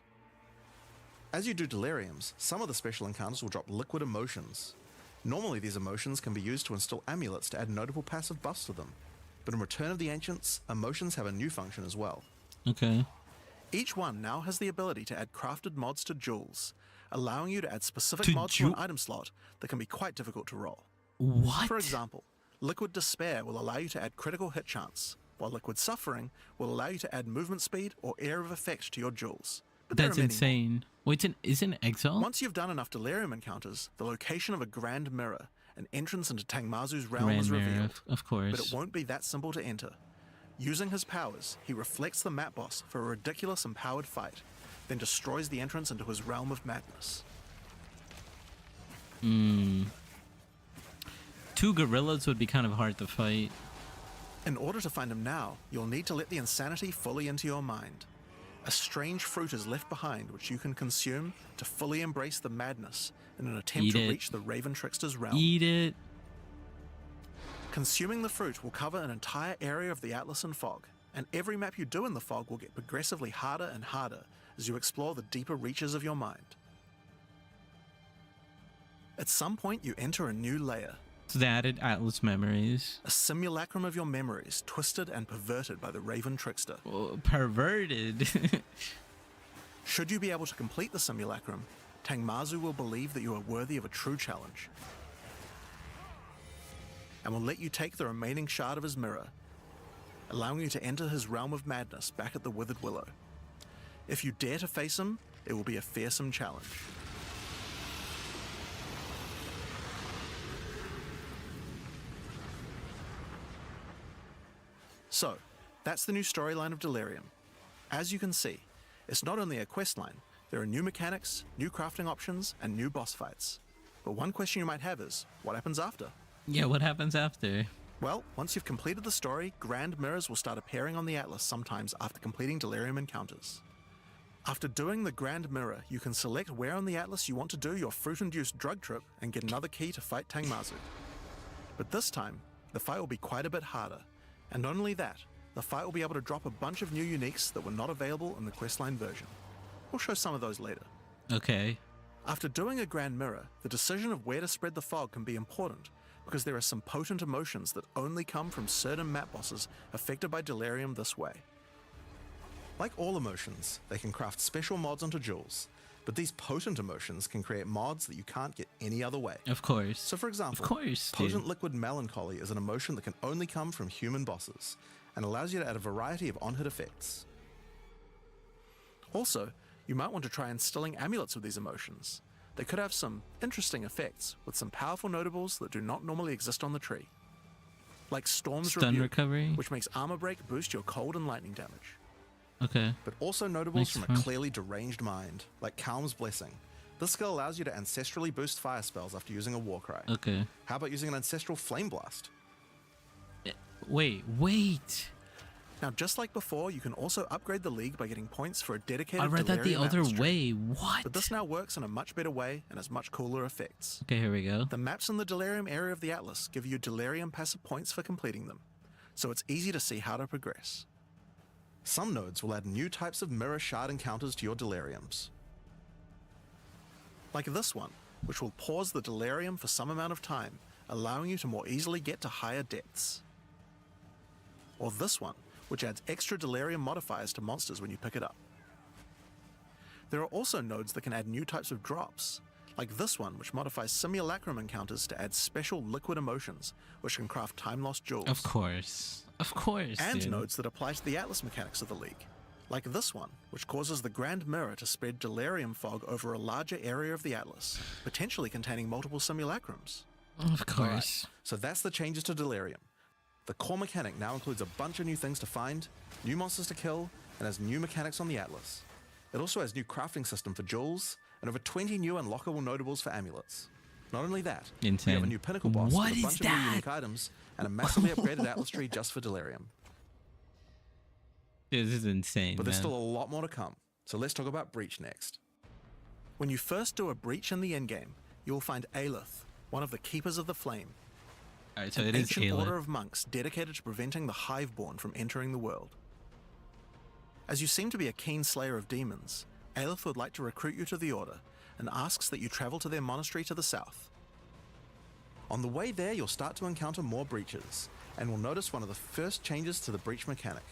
As you do deliriums, some of the special encounters will drop liquid emotions. Normally these emotions can be used to install amulets to add notable passive buffs to them, but in Return of the Ancients, emotions have a new function as well. okay. Each one now has the ability to add crafted mods to jewels, allowing you to add specific To mods to an item slot that can be quite difficult to roll. What? For example, Liquid Despair will allow you to add critical hit chance, while Liquid Suffering will allow you to add movement speed or area of effect to your jewels. But there That's are many more. insane. Wait, isn't Exile? Once you've done enough delirium encounters, the location of a Grand Mirror, an entrance into Tangmazu's realm, Grand is Mirror, revealed. of course. But it won't be that simple to enter. Using his powers, he reflects the map boss for a ridiculous empowered fight, then destroys the entrance into his realm of madness. 2 gorillas would be kind of hard to fight. In order to find him now, you'll need to let the insanity fully into your mind. A strange fruit is left behind which you can consume to fully embrace the madness in an attempt Eat to it. reach the Raven Trickster's realm. Eat it. Consuming the fruit will cover an entire area of the Atlas in fog, and every map you do in the fog will get progressively harder and harder as you explore the deeper reaches of your mind. At some point, you enter a new layer, So they added Atlas memories. a simulacrum of your memories, twisted and perverted by the Raven Trickster. Oh, perverted. Should you be able to complete the simulacrum, Tangmazu will believe that you are worthy of a true challenge. and will let you take the remaining shard of his mirror, allowing you to enter his realm of madness back at the Withered Willow. If you dare to face him, it will be a fearsome challenge. So, that's the new storyline of Delirium. As you can see, it's not only a questline, there are new mechanics, new crafting options, and new boss fights. But one question you might have is, what happens after? Yeah, what happens after? Well, once you've completed the story, grand mirrors will start appearing on the Atlas sometimes after completing Delirium encounters. After doing the grand mirror, you can select where on the Atlas you want to do your fruit-induced drug trip and get another key to fight Tangmazu. But this time, the fight will be quite a bit harder, and not only that, the fight will be able to drop a bunch of new uniques that were not available in the questline version. We'll show some of those later. Okay. After doing a grand mirror, the decision of where to spread the fog can be important, because there are some potent emotions that only come from certain map bosses affected by Delirium this way. Like all emotions, they can craft special mods onto jewels, but these potent emotions can create mods that you can't get any other way. Of course. So for example, of course, potent liquid melancholy is an emotion that can only come from human bosses, and allows you to add a variety of on-hit effects. Also, you might want to try instilling amulets with these emotions. They could have some interesting effects, with some powerful notables that do not normally exist on the tree. Like Storm's Stun Rebuke, recovery? which makes armor break boost your cold and lightning damage. Okay. But also notables Makes from a sense. clearly deranged mind, like Calm's Blessing. This skill allows you to ancestrally boost fire spells after using a Warcry. Okay. How about using an ancestral Flame Blast? Wait. Now, just like before, you can also upgrade the League by getting points for a dedicated I read that the Delirium other Atlas tree. way. What? But this now works in a much better way and has much cooler effects. Okay, here we go. The maps in the Delirium area of the Atlas give you Delirium passive points for completing them, so it's easy to see how to progress. Some nodes will add new types of mirror shard encounters to your Deliriums. Like this one, which will pause the Delirium for some amount of time, allowing you to more easily get to higher depths. Or this one, which adds extra Delirium modifiers to monsters when you pick it up. There are also nodes that can add new types of drops, like this one, which modifies simulacrum encounters to add special liquid emotions, which can craft time-lost jewels. Of course. Of course, And dude. nodes that apply to the Atlas mechanics of the League, like this one, which causes the Grand Mirror to spread Delirium fog over a larger area of the Atlas, potentially containing multiple simulacrums. Of course. Alright, so that's the changes to Delirium. The core mechanic now includes a bunch of new things to find, new monsters to kill, and has new mechanics on the Atlas. It also has new crafting system for jewels, and over 20 new unlockable notables for amulets. Not only that, we have Insane. a new pinnacle boss What with a is bunch of new that? unique items, and a massively upgraded Atlas tree just for Delirium. This is insane, But there's man. still a lot more to come, so let's talk about Breach next. When you first do a Breach in the endgame, you will find Aelith, one of the Keepers of the Flame, Alright, so an it is ancient Ayla. order of monks dedicated to preventing the Hiveborn from entering the world. As you seem to be a keen slayer of demons, Aelith would like to recruit you to the order and asks that you travel to their monastery to the south. On the way there, you'll start to encounter more breaches, and will notice one of the first changes to the breach mechanic.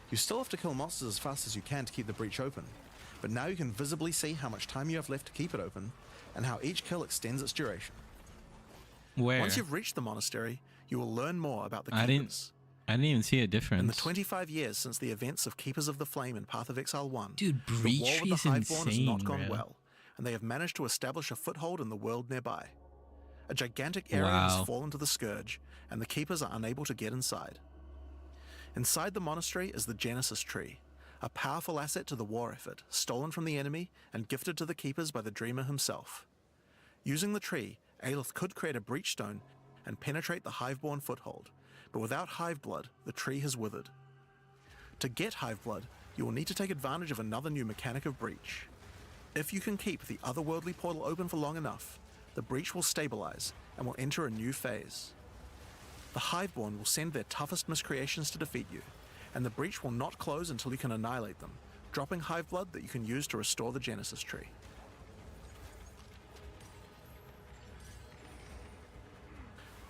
You still have to kill monsters as fast as you can to keep the breach open, but now you can visibly see how much time you have left to keep it open, and how each kill extends its duration. Where? Once you've reached the monastery, you will learn more about the I Keepers. didn't even see a difference. In the 25 years since the events of Keepers of the Flame in Path of Exile 1, Dude, the war Breach with the is Hiveborn has not insane, gone bro. well, and they have managed to establish a foothold in the world nearby. A gigantic area Wow. has fallen to the Scourge, and the Keepers are unable to get inside. Inside the monastery is the Genesis Tree, a powerful asset to the war effort, stolen from the enemy and gifted to the Keepers by the Dreamer himself. Using the tree, Aelith could create a breach stone and penetrate the Hiveborn foothold, but without Hive Blood, the tree has withered. To get Hive Blood, you will need to take advantage of another new mechanic of Breach. If you can keep the otherworldly portal open for long enough, the breach will stabilize and will enter a new phase. The Hiveborn will send their toughest miscreations to defeat you, and the breach will not close until you can annihilate them, dropping Hive Blood that you can use to restore the Genesis Tree.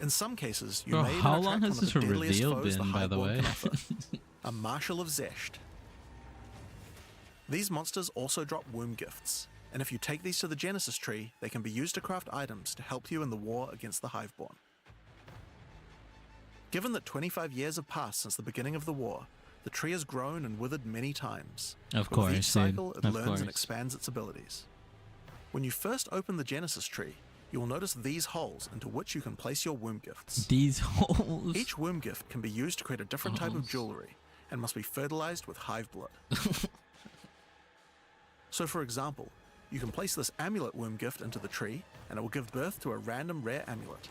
In some cases, you Bro, may even how attract long one has of the this deadliest reveal foes been, by the Hiveborn way? can offer, a Marshal of Zesht. These monsters also drop womb gifts, and if you take these to the Genesis Tree, they can be used to craft items to help you in the war against the Hiveborn. Given that 25 years have passed since the beginning of the war, the tree has grown and withered many times. Of But with course, each cycle, dude. it Of learns course. and expands its abilities. When you first open the Genesis tree, you will notice these holes into which you can place your womb gifts. These holes. Each womb gift can be used to create a different type of jewelry and must be fertilized with hive blood. So for example, you can place this amulet womb gift into the tree and it will give birth to a random rare amulet.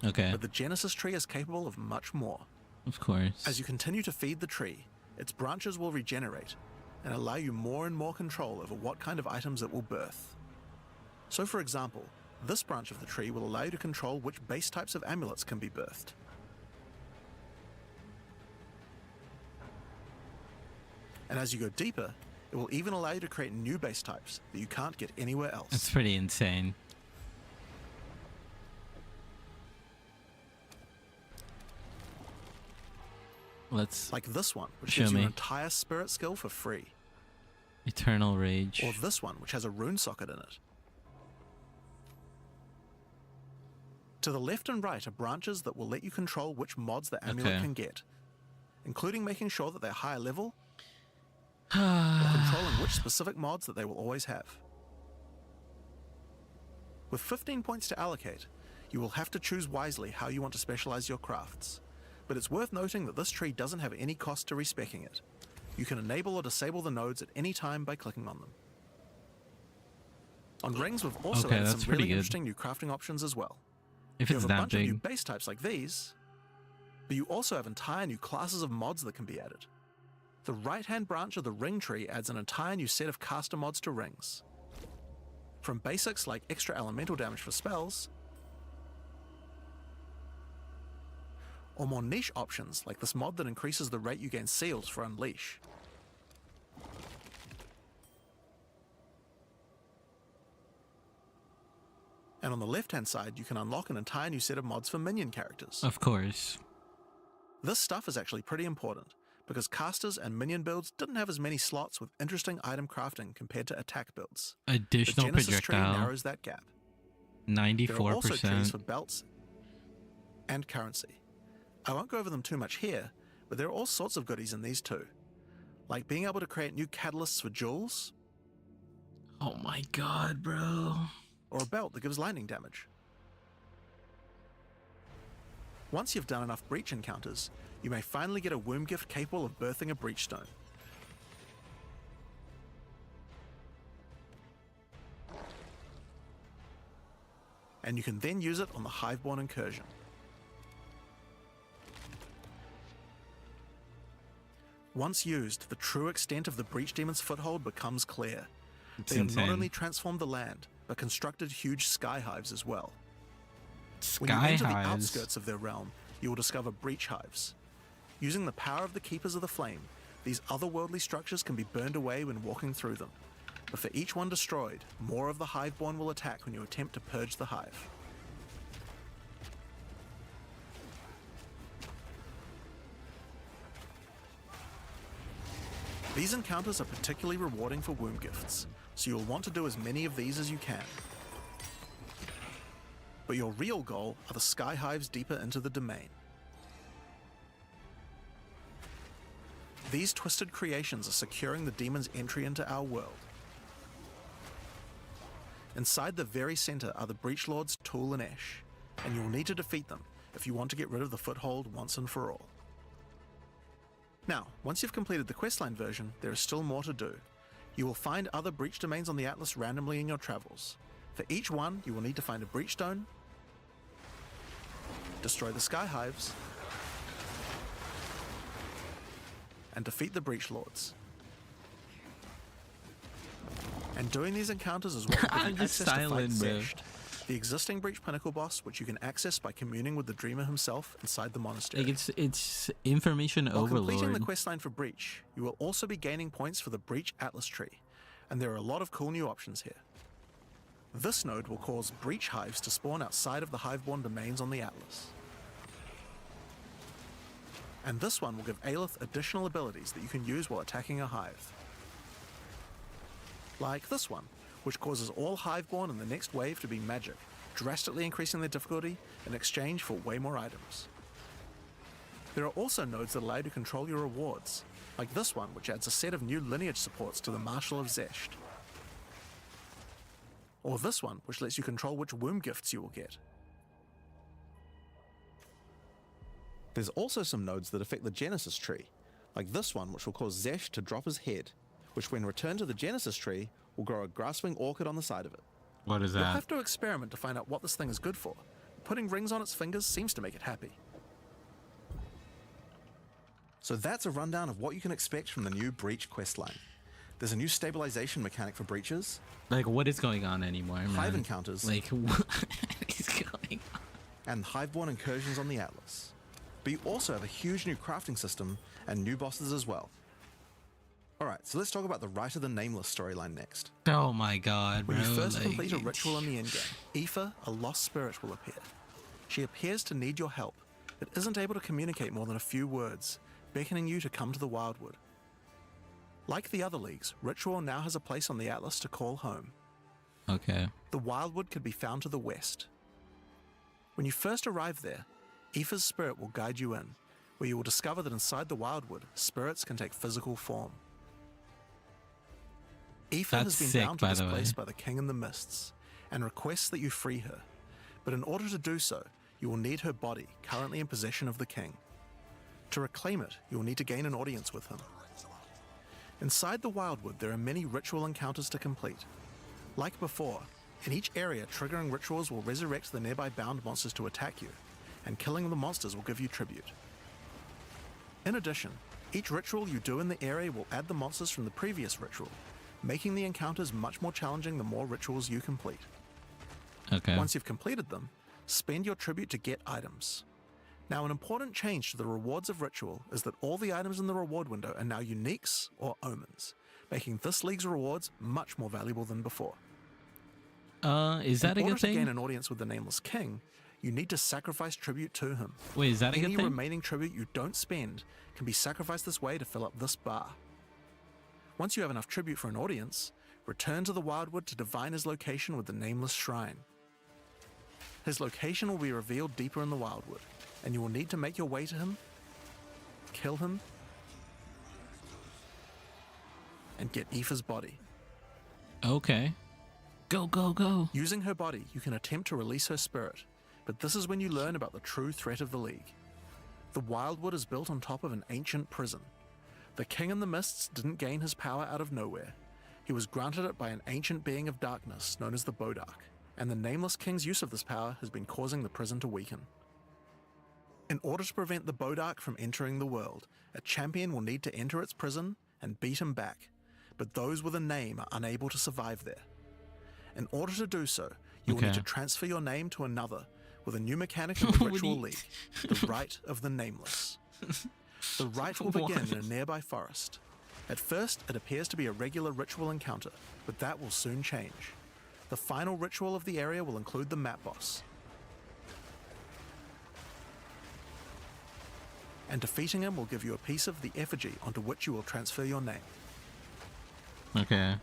Okay, But the Genesis tree is capable of much more. of course. As you continue to feed the tree, its branches will regenerate and allow you more and more control over what kind of items it will birth. So for example, this branch of the tree will allow you to control which base types of amulets can be birthed. And as you go deeper, it will even allow you to create new base types that you can't get anywhere else. That's pretty insane. Let's Like this one, which Show gives you me. an entire spirit skill for free. Eternal Rage. Or this one, which has a rune socket in it. To the left and right are branches that will let you control which mods the amulet Okay. can get, including making sure that they're higher level, or controlling which specific mods that they will always have. With 15 points to allocate, you will have to choose wisely how you want to specialize your crafts, but it's worth noting that this tree doesn't have any cost to respecing it. You can enable or disable the nodes at any time by clicking on them. On rings, we've also Okay, added that's some pretty really good. interesting new crafting options as well. If You it's have a that bunch of new big. base types like these, but you also have entire new classes of mods that can be added. The right-hand branch of the ring tree adds an entire new set of caster mods to rings. From basics like extra elemental damage for spells, or more niche options like this mod that increases the rate you gain seals for Unleash. And on the left-hand side, you can unlock an entire new set of mods for minion characters. Of course. This stuff is actually pretty important, because casters and minion builds didn't have as many slots with interesting item crafting compared to attack builds. The Additional Genesis tree projectile. narrows that gap. There are also trees 94%. for belts and currency. I won't go over them too much here, but there are all sorts of goodies in these too, like being able to create new catalysts for jewels, Oh my god, bro. or a belt that gives lightning damage. Once you've done enough breach encounters, you may finally get a womb gift capable of birthing a breach stone. And you can then use it on the Hiveborn incursion. Once used, the true extent of the Breach Demon's foothold becomes clear. It's They have not insane. only transformed the land, but constructed huge sky hives as well. When Sky you enter the hives. outskirts of their realm, you will discover breach hives. Using the power of the Keepers of the Flame, these otherworldly structures can be burned away when walking through them. But for each one destroyed, more of the Hiveborn will attack when you attempt to purge the hive. These encounters are particularly rewarding for womb gifts, so you'll want to do as many of these as you can. But your real goal are the sky hives deeper into the domain. These twisted creations are securing the demon's entry into our world. Inside the very center are the Breach Lords Tool and Ash, and you'll need to defeat them if you want to get rid of the foothold once and for all. Now, once you've completed the questline version, there is still more to do. You will find other breach domains on the Atlas randomly in your travels. For each one, you will need to find a breach stone, destroy the sky hives, and defeat the breach lords. And doing these encounters is what will give I'm you just access to fight silent, bro. Zesht, the existing breach pinnacle boss, which you can access by communing with the Dreamer himself inside the monastery. Like it's information While completing overload. the questline for Breach, you will also be gaining points for the Breach Atlas tree, and there are a lot of cool new options here. This node will cause Breach hives to spawn outside of the Hiveborn domains on the Atlas. And this one will give Aelith additional abilities that you can use while attacking a hive. Like this one, which causes all Hiveborn in the next wave to be magic, drastically increasing their difficulty in exchange for way more items. There are also nodes that allow you to control your rewards, like this one, which adds a set of new lineage supports to the Marshal of Zesht. Or this one, which lets you control which womb gifts you will get. There's also some nodes that affect the Genesis tree, like this one, which will cause Zesht to drop his head, which when returned to the Genesis tree, will grow a grasswing orchid on the side of it. What is You'll that? have to experiment to find out what this thing is good for. Putting rings on its fingers seems to make it happy. So that's a rundown of what you can expect from the new Breach questline. There's a new stabilization mechanic for breaches, Like, what is going on anymore, man? hive encounters, Like, what is going on? and hiveborn incursions on the Atlas. But you also have a huge new crafting system and new bosses as well. Alright, so let's talk about the Rite of the Nameless storyline next. Oh my god, bro. When you first like, complete a ritual in the endgame, Aoife, a lost spirit, will appear. She appears to need your help, but isn't able to communicate more than a few words, beckoning you to come to the Wildwood. Like the other leagues, Ritual now has a place on the Atlas to call home. Okay. The Wildwood could be found to the west. When you first arrive there, Aoife's spirit will guide you in, where you will discover that inside the Wildwood, spirits can take physical form. Aoife has That's been sick, bound to by this the way. place by the King in the Mists, and requests that you free her. But in order to do so, you will need her body, currently in possession of the King. To reclaim it, you will need to gain an audience with him. Inside the Wildwood, there are many ritual encounters to complete. Like before, in each area, triggering rituals will resurrect the nearby bound monsters to attack you, and killing the monsters will give you tribute. In addition, each ritual you do in the area will add the monsters from the previous ritual, making the encounters much more challenging the more rituals you complete. Okay. Once you've completed them, spend your tribute to get items. Now, an important change to the rewards of Ritual is that all the items in the reward window are now uniques or omens, making this league's rewards much more valuable than before. Is that a In order good to gain thing? an audience with the Nameless King, you need to sacrifice tribute to him. Wait, is that a Any good thing? remaining tribute you don't spend can be sacrificed this way to fill up this bar. Once you have enough tribute for an audience, return to the Wildwood to divine his location with the Nameless Shrine. His location will be revealed deeper in the Wildwood, and you will need to make your way to him, kill him, and get Aoife's body. Okay. Go, go, go. Using her body, you can attempt to release her spirit, but this is when you learn about the true threat of the League. The Wildwood is built on top of an ancient prison. The King in the Mists didn't gain his power out of nowhere. He was granted it by an ancient being of darkness known as the Bodark, and the Nameless King's use of this power has been causing the prison to weaken. In order to prevent the Bodark from entering the world, a champion will need to enter its prison and beat him back, but those with a name are unable to survive there. In order to do so, you will need Okay. to transfer your name to another with a new mechanic in the What do Ritual you- League, the Rite of the Nameless. The rite will begin in a nearby forest. At first, it appears to be a regular ritual encounter, but that will soon change. The final ritual of the area will include the map boss. And defeating him will give you a piece of the effigy onto which you will transfer your name. Okay.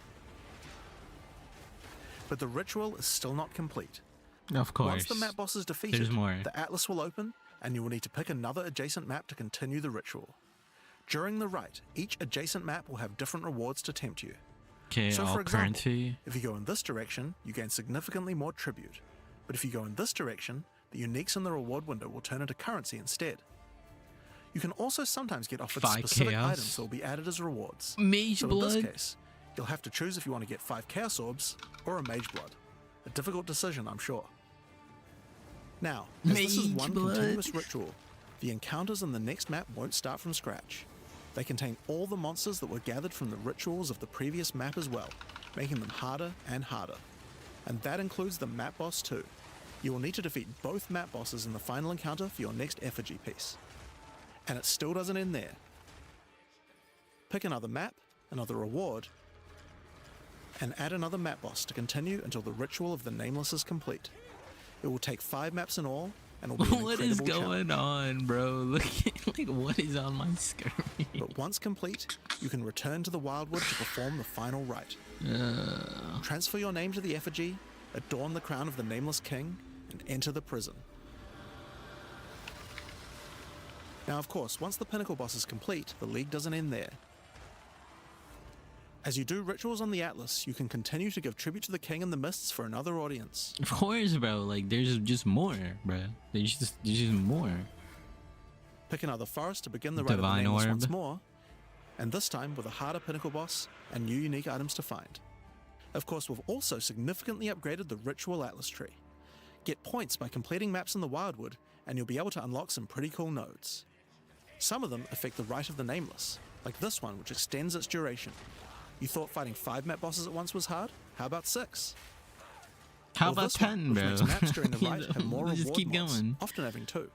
But the ritual is still not complete. Of course. Once the map boss is defeated, There's more. the Atlas will open, and you will need to pick another adjacent map to continue the ritual. During the rite, each adjacent map will have different rewards to tempt you. Okay, So all for example, currency. if you go in this direction, you gain significantly more tribute. But if you go in this direction, the uniques in the reward window will turn into currency instead. You can also sometimes get offered 5 specific chaos. items that will be added as rewards. Mage So blood. in this case, you'll have to choose if you want to get 5 Chaos Orbs or a Mage Blood. A difficult decision, I'm sure. Now, as this is Mage one blood. continuous ritual, the encounters in the next map won't start from scratch. They contain all the monsters that were gathered from the rituals of the previous map as well, making them harder and harder. And that includes the map boss too. You will need to defeat both map bosses in the final encounter for your next effigy piece. And it still doesn't end there. Pick another map, another reward, and add another map boss to continue until the ritual of the Nameless is complete. It will take 5 maps in all, and will be an What is incredible challenge. going on, bro? Look at like what is on my screen. But once complete, you can return to the Wildwood to perform the final rite. Transfer your name to the effigy, adorn the crown of the Nameless King, and enter the prison. Now, of course, once the pinnacle boss is complete, the League doesn't end there. As you do rituals on the Atlas, you can continue to give tribute to the King in the Mists for another audience. Of course, bro. Like, there's just more, bro. There's just more. Pick another forest to begin the Rite of the Divine Nameless Orb. once more, and this time with a harder pinnacle boss and new unique items to find. Of course, we've also significantly upgraded the Ritual Atlas tree. Get points by completing maps in the Wildwood, and you'll be able to unlock some pretty cool nodes. Some of them affect the Rite of the Nameless, like this one, which extends its duration. You thought fighting 5 map bosses at once was hard? How about 6? How Or about this one, 10, which bro? makes maps during the You Rite have more know, just reward keep mods, going. often having 2.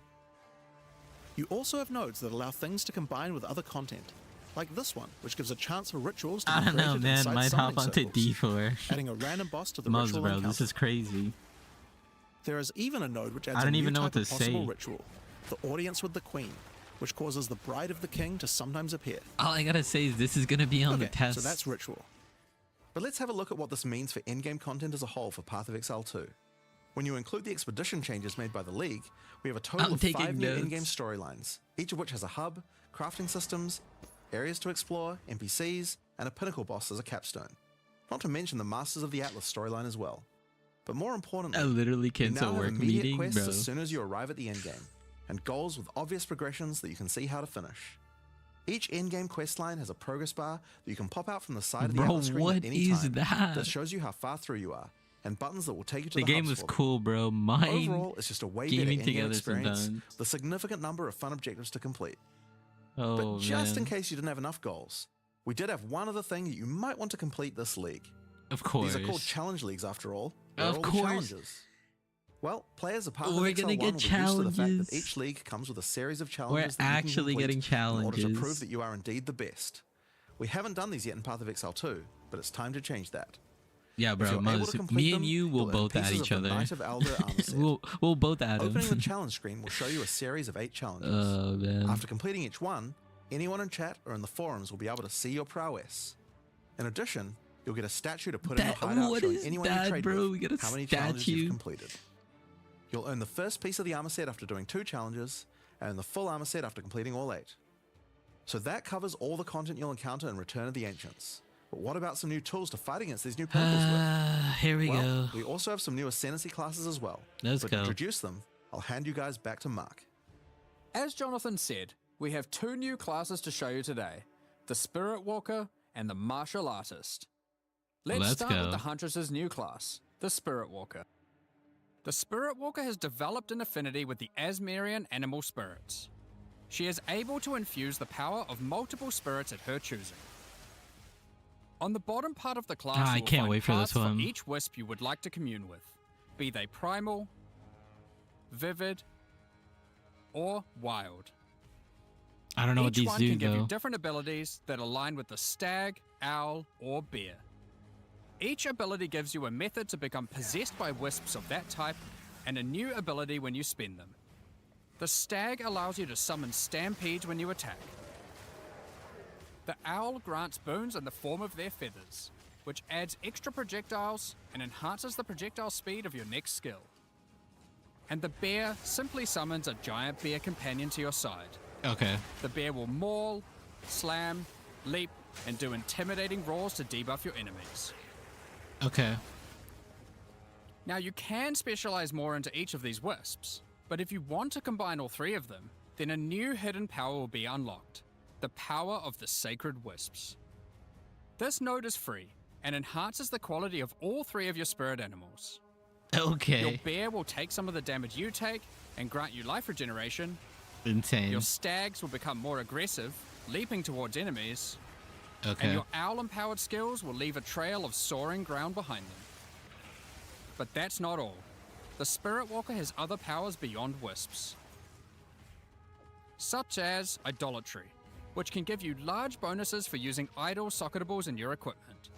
You also have nodes that allow things to combine with other content, like this one, which gives a chance for rituals to be I don't know, created man. inside Might summoning hop onto circles, D4. adding a random boss to the Mubs, ritual bro. encounter. This is crazy. There is even a node which adds I a don't new even know type what of to possible say. ritual, the audience with the Queen, which causes the bride of the king to sometimes appear. All I gotta say is this is gonna be on the Okay, test. so that's ritual. But let's have a look at what this means for endgame content as a whole for Path of Exile 2. When you include the expedition changes made by the League, we have a total I'm of taking 5 new notes. in-game storylines, each of which has a hub, crafting systems, areas to explore, NPCs, and a pinnacle boss as a capstone. Not to mention the Masters of the Atlas storyline as well. But more importantly, I literally you cancel now have work immediate meeting, quests bro. as soon as you arrive at the endgame, and goals with obvious progressions that you can see how to finish. Each endgame questline has a progress bar that you can pop out from the side of the Bro, Atlas screen what at any is time. that? That shows you how far through you are, and buttons that will take you to The the game hubs was for them. cool, bro. Mine. Overall, it's just a way better gaming endgame together experience sometimes. with a significant number of fun objectives to complete. Oh, But just man. in case you didn't have enough goals, we did have one other thing that you might want to complete this league. Of course. These are called challenge leagues after all. Where Of all the course. challenges. Well, players of Path of We're Exile gonna 1 get will be used to the fact challenges. that each league comes with a series of We're challenges that you can actually complete getting in order to challenges. prove that you are indeed the best. We haven't done these yet in Path of Exile 2, but it's time to change that. Yeah, If bro. you're able to Muzz, complete me them, and you will you'll earn both at pieces each of the other. Knight of Alder armor set. we'll both at Opening the him. challenge screen will show you a series of 8 challenges. Oh, man. After completing each one, anyone in chat or in the forums will be able to see your prowess. In addition, you'll get a statue to put in your That- hideout what showing is anyone you that, trade bro? with We got a how many challenges you've statue. completed. You'll earn the first piece of the armor set after doing 2 challenges, and the full armor set after completing all 8. So that covers all the content you'll encounter in Return of the Ancients. But what about some new tools to fight against these new pinnacles with? Here we Well, go. we also have some new Ascendancy classes as well. Let's but go. to introduce them, I'll hand you guys back to Mark. As Jonathan said, we have 2 new classes to show you today, the Spirit Walker and the Martial Artist. Let's start go. with the Huntress's new class, the Spirit Walker. The Spirit Walker has developed an affinity with the Asmerian animal spirits. She is able to infuse the power of multiple spirits at her choosing. On the bottom part of the class, I you will can't find wait for this paths one. each wisp you would like to commune with, be they primal, vivid, or wild. I don't know what Each these one do, can give you though. different abilities that align with the stag, owl, or bear. Each ability gives you a method to become possessed by wisps of that type, and a new ability when you spend them. The stag allows you to summon stampedes when you attack. The owl grants boons in the form of their feathers, which adds extra projectiles and enhances the projectile speed of your next skill. And the bear simply summons a giant bear companion to your side. Okay. The bear will maul, slam, leap, and do intimidating roars to debuff your enemies. Okay. Now you can specialize more into each of these wisps, but if you want to combine all 3 of them, then a new hidden power will be unlocked, the power of the Sacred Wisps. This node is free and enhances the quality of all 3 of your spirit animals. Your Okay. bear will take some of the damage you take and grant you life regeneration. Insane. Your stags will become more aggressive, leaping towards enemies. Okay. And your owl-empowered skills will leave a trail of soaring ground behind them. But that's not all. The Spirit Walker has other powers beyond wisps, such as Idolatry, which can give you large bonuses for using idol socketables in your equipment.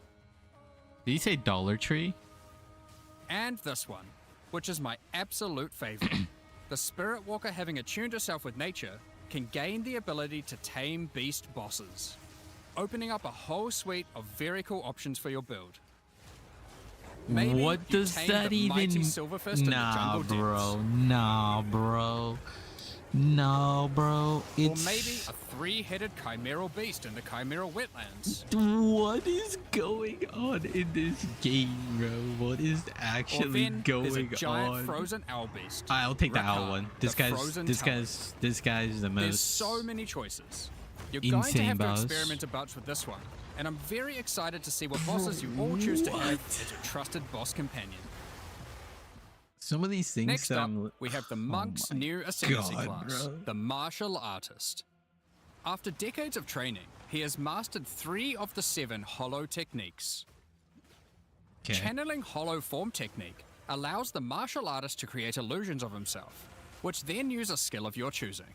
Did you say Dollar Tree? And this one, which is my absolute favorite. The Spirit Walker, having attuned herself with nature, can gain the ability to tame beast bosses, opening up a whole suite of very cool options for your build. Maybe What you does tame that the mighty even? Silverfist in the Nah, jungle bro. depths. Nah, bro. No, bro. Or It's maybe a three-headed chimeral beast in the chimeral wetlands. what is going on in this game, bro? What is Or actually then there's a going giant on? frozen owl beast. I'll take the owl Rakar, one. the frozen talon. This guy's the most. There's so many choices. You're going to insane have to boss. experiment a bunch with this one, and I'm very excited to see what bosses you all choose to have as your trusted boss companion. Some of these things. Next that up, I'm- we have the Oh Monk's my new ascendancy God, class, bro. the Martial Artist. After decades of training, he has mastered 3 of the 7 Hollow techniques. Okay. Channeling Hollow Form technique allows the martial artist to create illusions of himself, which then use a skill of your choosing.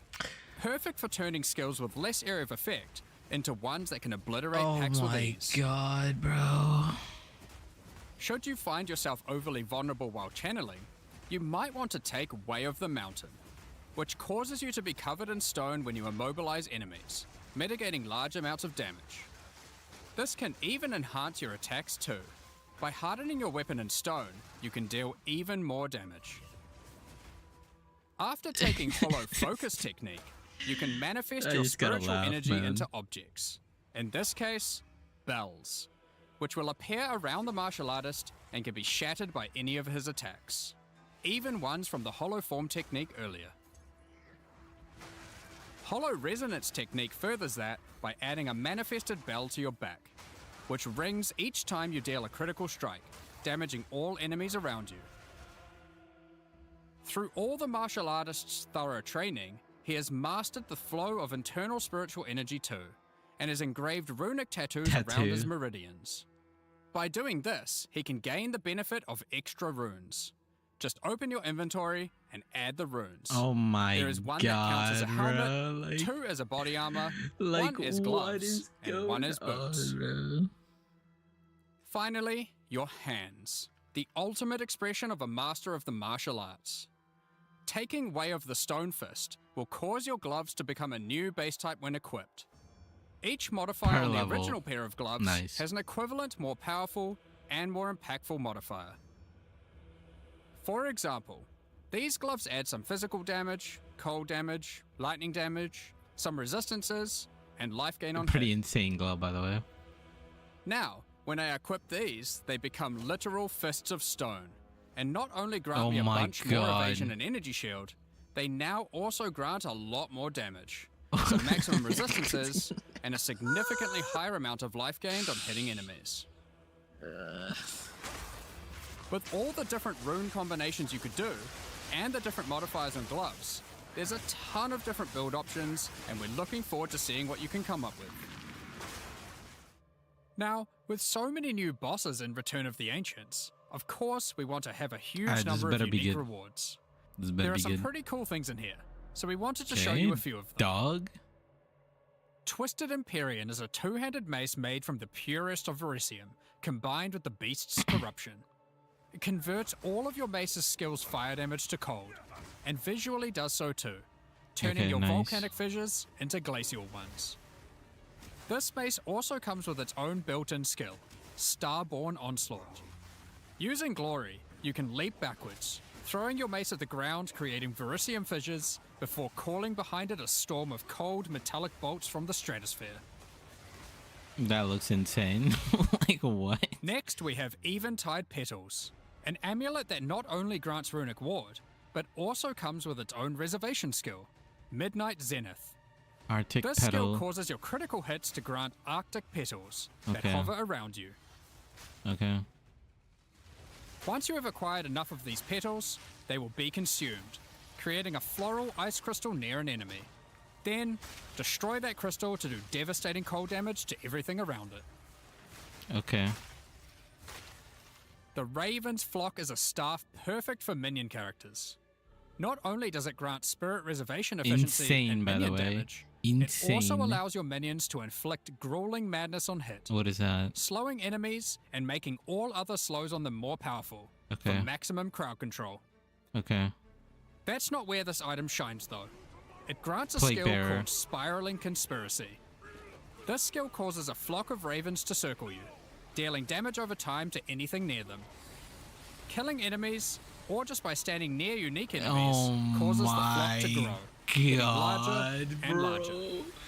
Perfect for turning skills with less area of effect into ones that can obliterate Oh packs with my ease. god, bro. Should you find yourself overly vulnerable while channeling, you might want to take Way of the Mountain, which causes you to be covered in stone when you immobilize enemies, mitigating large amounts of damage. This can even enhance your attacks too. By hardening your weapon in stone, you can deal even more damage. After taking Hollow Focus technique, you can manifest I your just gotta spiritual laugh, energy man. into objects. In this case, bells, which will appear around the martial artist and can be shattered by any of his attacks, even ones from the Hollow Form technique earlier. Hollow Resonance technique furthers that by adding a manifested bell to your back, which rings each time you deal a critical strike, damaging all enemies around you. Through all the martial artist's thorough training, he has mastered the flow of internal spiritual energy too, and has engraved runic tattoos around his meridians. By doing this, he can gain the benefit of extra runes. Just open your inventory and add the runes. Oh my There is one god, that counts as a helmet, bro. Like, 2 as a body armor, like 1 as what gloves, is and 1 as going boots. on, bro? Finally, your hands, the ultimate expression of a master of the martial arts. Taking Way of the Stone Fist will cause your gloves to become a new base type when equipped. Each modifier Per on the level. original pair of gloves Nice. has an equivalent, more powerful, and more impactful modifier. For example, these gloves add some physical damage, cold damage, lightning damage, some resistances, and life gain on Pretty hit. insane glove, by the way. Now, when I equip these, they become literal fists of stone, and not only grant Oh me a my bunch more God. evasion and energy shield, they now also grant a lot more damage, some maximum resistances, and a significantly higher amount of life gained on hitting enemies. With all the different rune combinations you could do, and the different modifiers and gloves, there's a ton of different build options, and we're looking forward to seeing what you can come up with. Now, with so many new bosses in Return of the Ancients, of course we want to have a huge Alright, this number of better be unique good. rewards. This There better are be some good. pretty cool things in here, so we wanted to show you a few of them. Dog? Twisted Empyrean is a two-handed mace made from the purest of Verisium, combined with the beast's corruption. It converts all of your mace's skills fire damage to cold, and visually does so too, turning Okay, your nice. volcanic fissures into glacial ones. This mace also comes with its own built-in skill, Starborn Onslaught. Using Glory, you can leap backwards, throwing your mace at the ground, creating Verisium fissures, before calling behind it a storm of cold metallic bolts from the stratosphere. That looks insane. Like what? Next, we have Eventide Petals, an amulet that not only grants runic ward, but also comes with its own reservation skill, Midnight Zenith. Arctic This skill petal. causes your critical hits to grant Arctic petals that Okay. hover around you. Okay. Once you have acquired enough of these petals, they will be consumed, creating a floral ice crystal near an enemy. Then, destroy that crystal to do devastating cold damage to everything around it. Okay. The Raven's Flock is a staff perfect for minion characters. Not only does it grant spirit reservation efficiency Insane, and by the minion way. damage, Insane. it also allows your minions to inflict grueling madness on hit, What is that? slowing enemies and making all other slows on them more powerful Okay. for maximum crowd control. Okay. That's not where this item shines though. It grants a Plague skill Bearer. called Spiraling Conspiracy. This skill causes a flock of ravens to circle you, dealing damage over time to anything near them. Killing enemies, or just by standing near unique enemies, causes the flock to grow, getting larger and larger.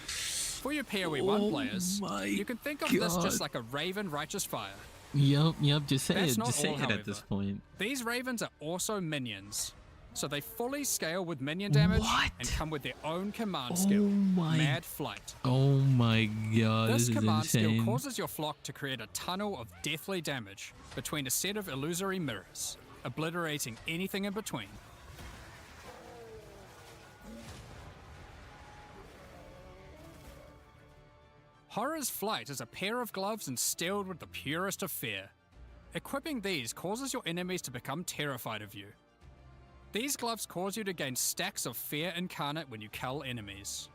For your PoE 1 players, you can think of this just like a raven righteous fire. Yep, just say That's it. not Just say all, it however. at this point. These ravens are also minions, so they fully scale with minion damage What? and come with their own command skill, Mad Flight. Oh my god, This this is command skill insane. causes your flock to create a tunnel of deathly damage between a set of illusory mirrors, obliterating anything in between. Horror's Flight is a pair of gloves instilled with the purest of fear. Equipping these causes your enemies to become terrified of you. These gloves cause you to gain stacks of fear incarnate when you cull enemies.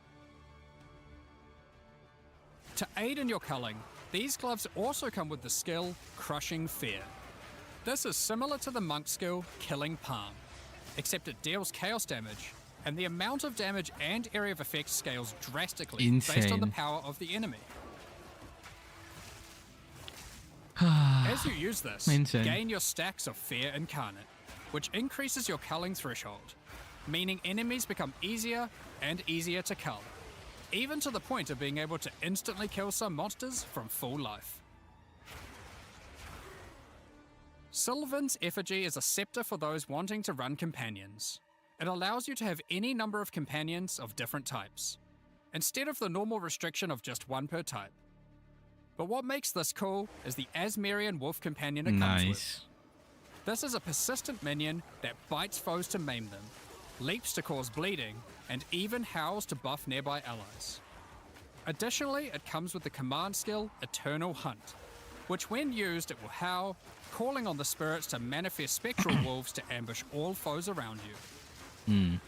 To aid in your culling, these gloves also come with the skill Crushing Fear. This is similar to the monk skill Killing Palm, except it deals chaos damage, and the amount of damage and area of effect scales drastically based on the Insane. power of the enemy. As you use this, Insane. gain your stacks of Fear Incarnate, which increases your culling threshold, meaning enemies become easier and easier to cull, even to the point of being able to instantly kill some monsters from full life. Sylvan's Effigy is a scepter for those wanting to run companions. It allows you to have any number of companions of different types, instead of the normal restriction of just one per type. But what makes this cool is the Asmerian Wolf Companion it comes with. Nice. This is a persistent minion that bites foes to maim them, leaps to cause bleeding, and even howls to buff nearby allies. Additionally, it comes with the command skill Eternal Hunt, which when used it will howl, calling on the spirits to manifest spectral wolves to ambush all foes around you.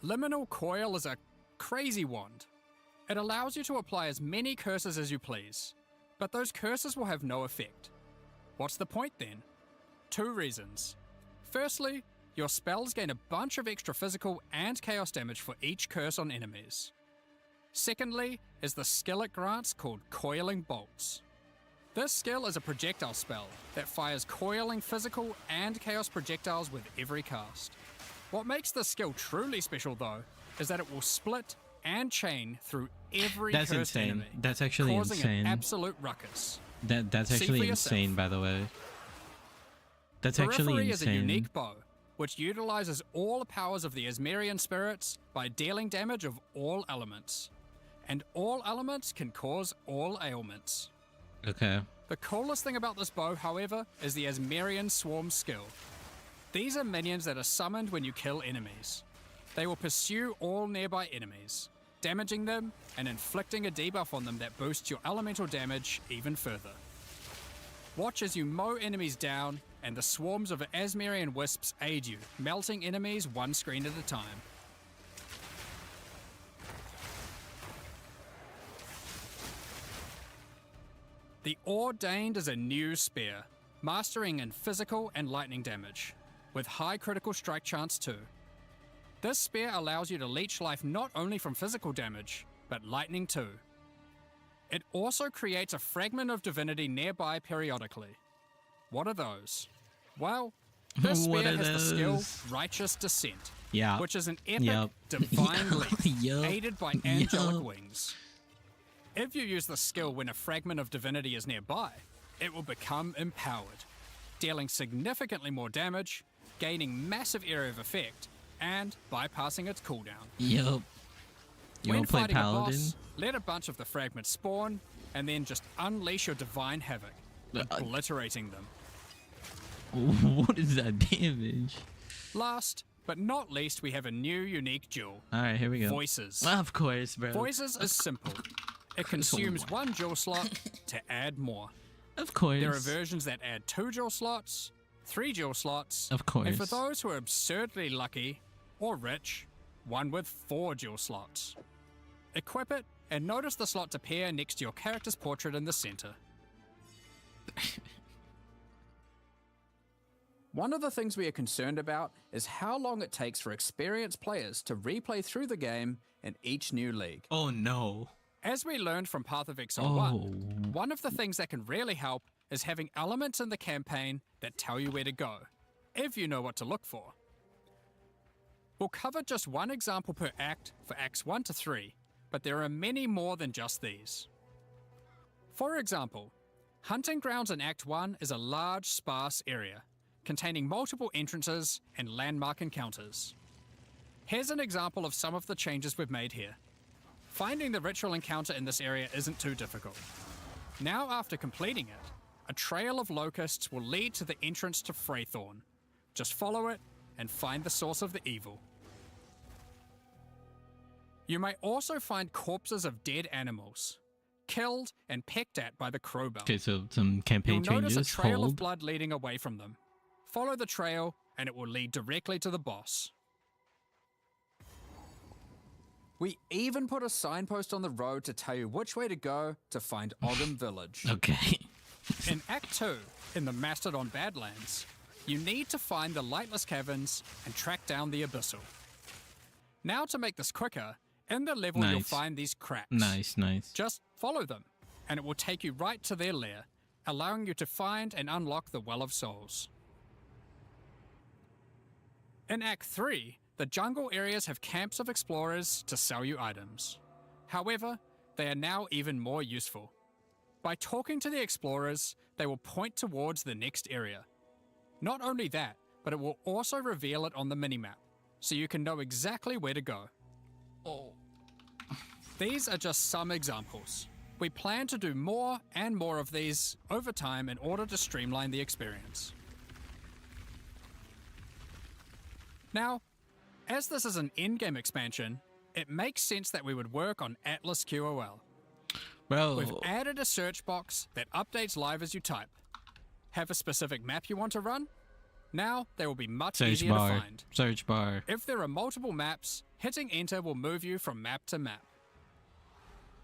Liminal Coil is a crazy wand. It allows you to apply as many curses as you please, but those curses will have no effect. What's the point then? 2 reasons. Firstly, your spells gain a bunch of extra physical and chaos damage for each curse on enemies. Secondly, is the skill it grants called Coiling Bolts. This skill is a projectile spell that fires coiling physical and chaos projectiles with every cast. What makes this skill truly special though, is that it will split and chain through every That's cursed insane. enemy, That's actually causing insane. an absolute ruckus. That's See actually for yourself. insane, by the way. That's actually Periphery is a insane. unique bow, which utilizes all the powers of the Asmerian spirits by dealing damage of all elements. And all elements can cause all ailments. Okay. The coolest thing about this bow, however, is the Asmerian Swarm skill. These are minions that are summoned when you kill enemies. They will pursue all nearby enemies, damaging them and inflicting a debuff on them that boosts your elemental damage even further. Watch as you mow enemies down, and the swarms of Asmerian wisps aid you, melting enemies one screen at a time. The Ordained is a new spear, mastering in physical and lightning damage, with high critical strike chance too. This spear allows you to leech life not only from physical damage, but lightning too. It also creates a fragment of divinity nearby periodically. What are those? Well, this What spear are has the skill those? Righteous Descent, Yeah. which is an epic Yep. divine leap, Yup. aided by angelic Yup. wings. If you use the skill when a fragment of divinity is nearby, it will become empowered, dealing significantly more damage, gaining massive area of effect, and bypassing its cooldown. Yup. You When wanna play fighting Paladin? a boss, let a bunch of the fragments spawn, and then just unleash your divine havoc, obliterating them. What is that damage? Last, but not least, we have a new unique jewel, Alright, here we go. Voices. Of course, bro. Voices is simple. It consumes 1 jewel slot to add more. Of course. There are versions that add 2 jewel slots, 3 jewel slots, Of course. and for those who are absurdly lucky or rich, one with 4 jewel slots. Equip it and notice the slots appear next to your character's portrait in the center. One of the things we are concerned about is how long it takes for experienced players to replay through the game in each new league. Oh no. As we learned from Path of Exile 1, one of the things that can really help is having elements in the campaign that tell you where to go, if you know what to look for. We'll cover just one example per act for Acts 1 to 3, but there are many more than just these. For example, Hunting Grounds in Act 1 is a large, sparse area, containing multiple entrances and landmark encounters. Here's an example of some of the changes we've made here. Finding the ritual encounter in this area isn't too difficult. Now after completing it, a trail of locusts will lead to the entrance to Freythorn. Just follow it and find the source of the evil. You may also find corpses of dead animals, killed and pecked at by the crowbar. Okay, so some campaign You'll notice changes. a trail of Hold. blood leading away from them. Follow the trail and it will lead directly to the boss. We even put a signpost on the road to tell you which way to go to find Ogham Village. Okay. In Act 2, in the Mastodon Badlands, you need to find the Lightless Caverns and track down the Abyssal. Now to make this quicker, in the level you'll Nice. find these cracks. Nice. Just follow them, and it will take you right to their lair, allowing you to find and unlock the Well of Souls. In Act 3, the jungle areas have camps of explorers to sell you items. However, they are now even more useful. By talking to the explorers, they will point towards the next area. Not only that, but it will also reveal it on the minimap, so you can know exactly where to go. These are just some examples. We plan to do more and more of these over time in order to streamline the experience. Now, as this is an in-game expansion, it makes sense that we would work on Atlas QOL. Bro. We've added a search box that updates live as you type. Have a specific map you want to run? Now they will be much Search easier bar. to find. Search bar. If there are multiple maps, hitting enter will move you from map to map.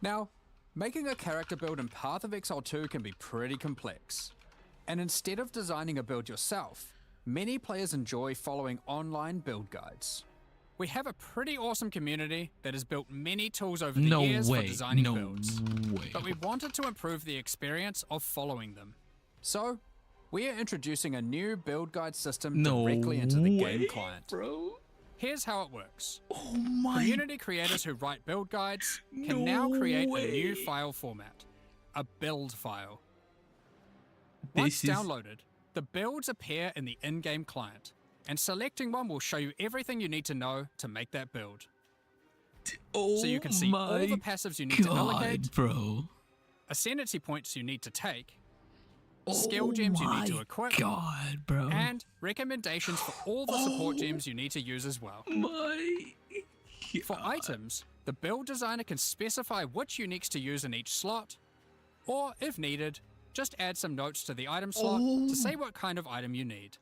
Now, making a character build in Path of Exile 2 can be pretty complex. And instead of designing a build yourself, many players enjoy following online build guides. We have a pretty awesome community that has built many tools over the No years way. for designing No builds. way. But we wanted to improve the experience of following them. So, we are introducing a new build guide system No directly into the way, game client. bro. Here's how it works. Oh my. Community creators who write build guides can No now create way. a new file format, a build file. Once This is downloaded, the builds appear in the in-game client, and selecting one will show you everything you need to know to make that build. oh So you can see all the passives you need to allocate, bro. ascendancy points you need to take, skill gems you need to equip, God, bro. and recommendations for all the support gems you need to use as well. my. For items, the build designer can specify which uniques to use in each slot, or if needed, just add some notes to the item slot to say what kind of item you need.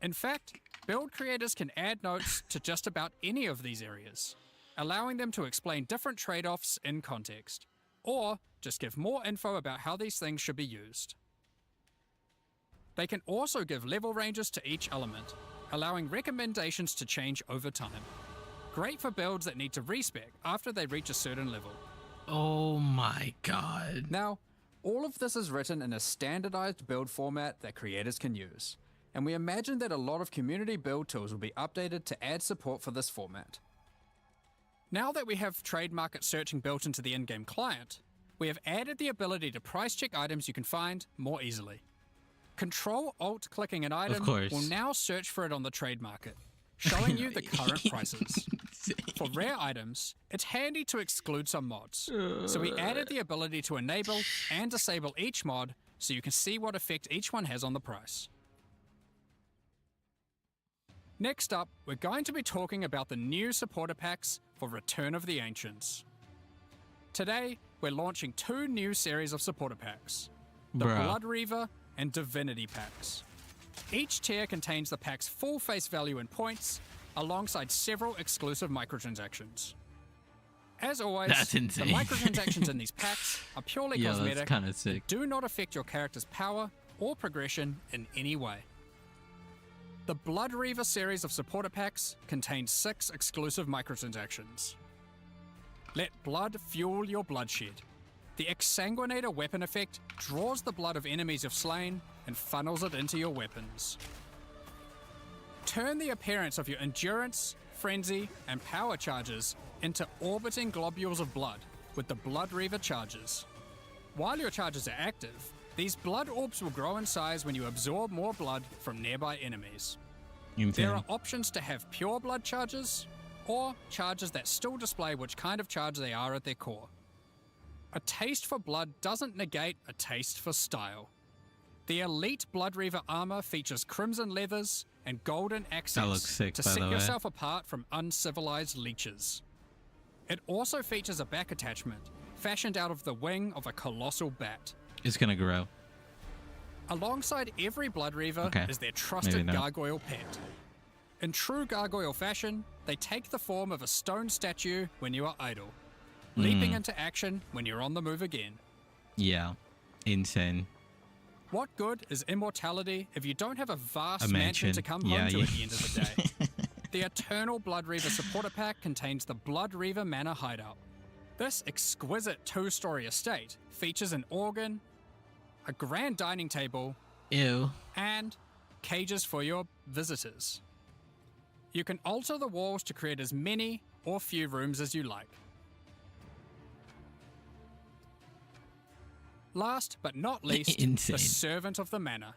In fact, build creators can add notes to just about any of these areas, allowing them to explain different trade-offs in context, or just give more info about how these things should be used. They can also give level ranges to each element, allowing recommendations to change over time. Great for builds that need to respec after they reach a certain level. Oh my god. Now, all of this is written in a standardized build format that creators can use, and we imagine that a lot of community build tools will be updated to add support for this format. Now that we have trade market searching built into the in-game client, we have added the ability to price check items you can find more easily. Control-Alt-clicking an item course. will now search for it on the trade market, showing you the current prices. For rare items, it's handy to exclude some mods, so we added the ability to enable and disable each mod so you can see what effect each one has on the price. Next up, we're going to be talking about the new supporter packs for Return of the Ancients. Today, we're launching 2 new series of supporter packs, the Bruh. Blood Reaver and Divinity packs. Each tier contains the pack's full face value in points, alongside several exclusive microtransactions. As always, That's the insane. microtransactions in these packs are purely Yo, cosmetic that's kind of sick. do not affect your character's power or progression in any way. The Blood Reaver series of supporter packs contains 6 exclusive microtransactions. Let blood fuel your bloodshed. The Exsanguinator weapon effect draws the blood of enemies you've slain and funnels it into your weapons. Turn the appearance of your Endurance, Frenzy, and Power charges into orbiting globules of blood with the Blood Reaver charges. While your charges are active, these blood orbs will grow in size when you absorb more blood from nearby enemies. There are options to have pure blood charges, or charges that still display which kind of charge they are at their core. A taste for blood doesn't negate a taste for style. The Elite Blood Reaver armor features crimson leathers and golden accents sick, to by set the way. yourself apart from uncivilized leeches. It also features a back attachment, fashioned out of the wing of a colossal bat. It's gonna grow. Alongside every Blood Reaver Okay, is their maybe trusted not. gargoyle pet. In true gargoyle fashion, they take the form of a stone statue when you are idle, leaping into action when you're on the move again. Yeah, insane. What good is immortality if you don't have a vast A mansion. to come Yeah, home to yeah. at the end of the day? The Eternal Blood Reaver supporter pack contains the Blood Reaver Manor Hideout. This exquisite two-story estate features an organ, a grand dining table, Ew. and cages for your visitors. You can alter the walls to create as many or few rooms as you like. Last but not least, Insane. the Servant of the Manor,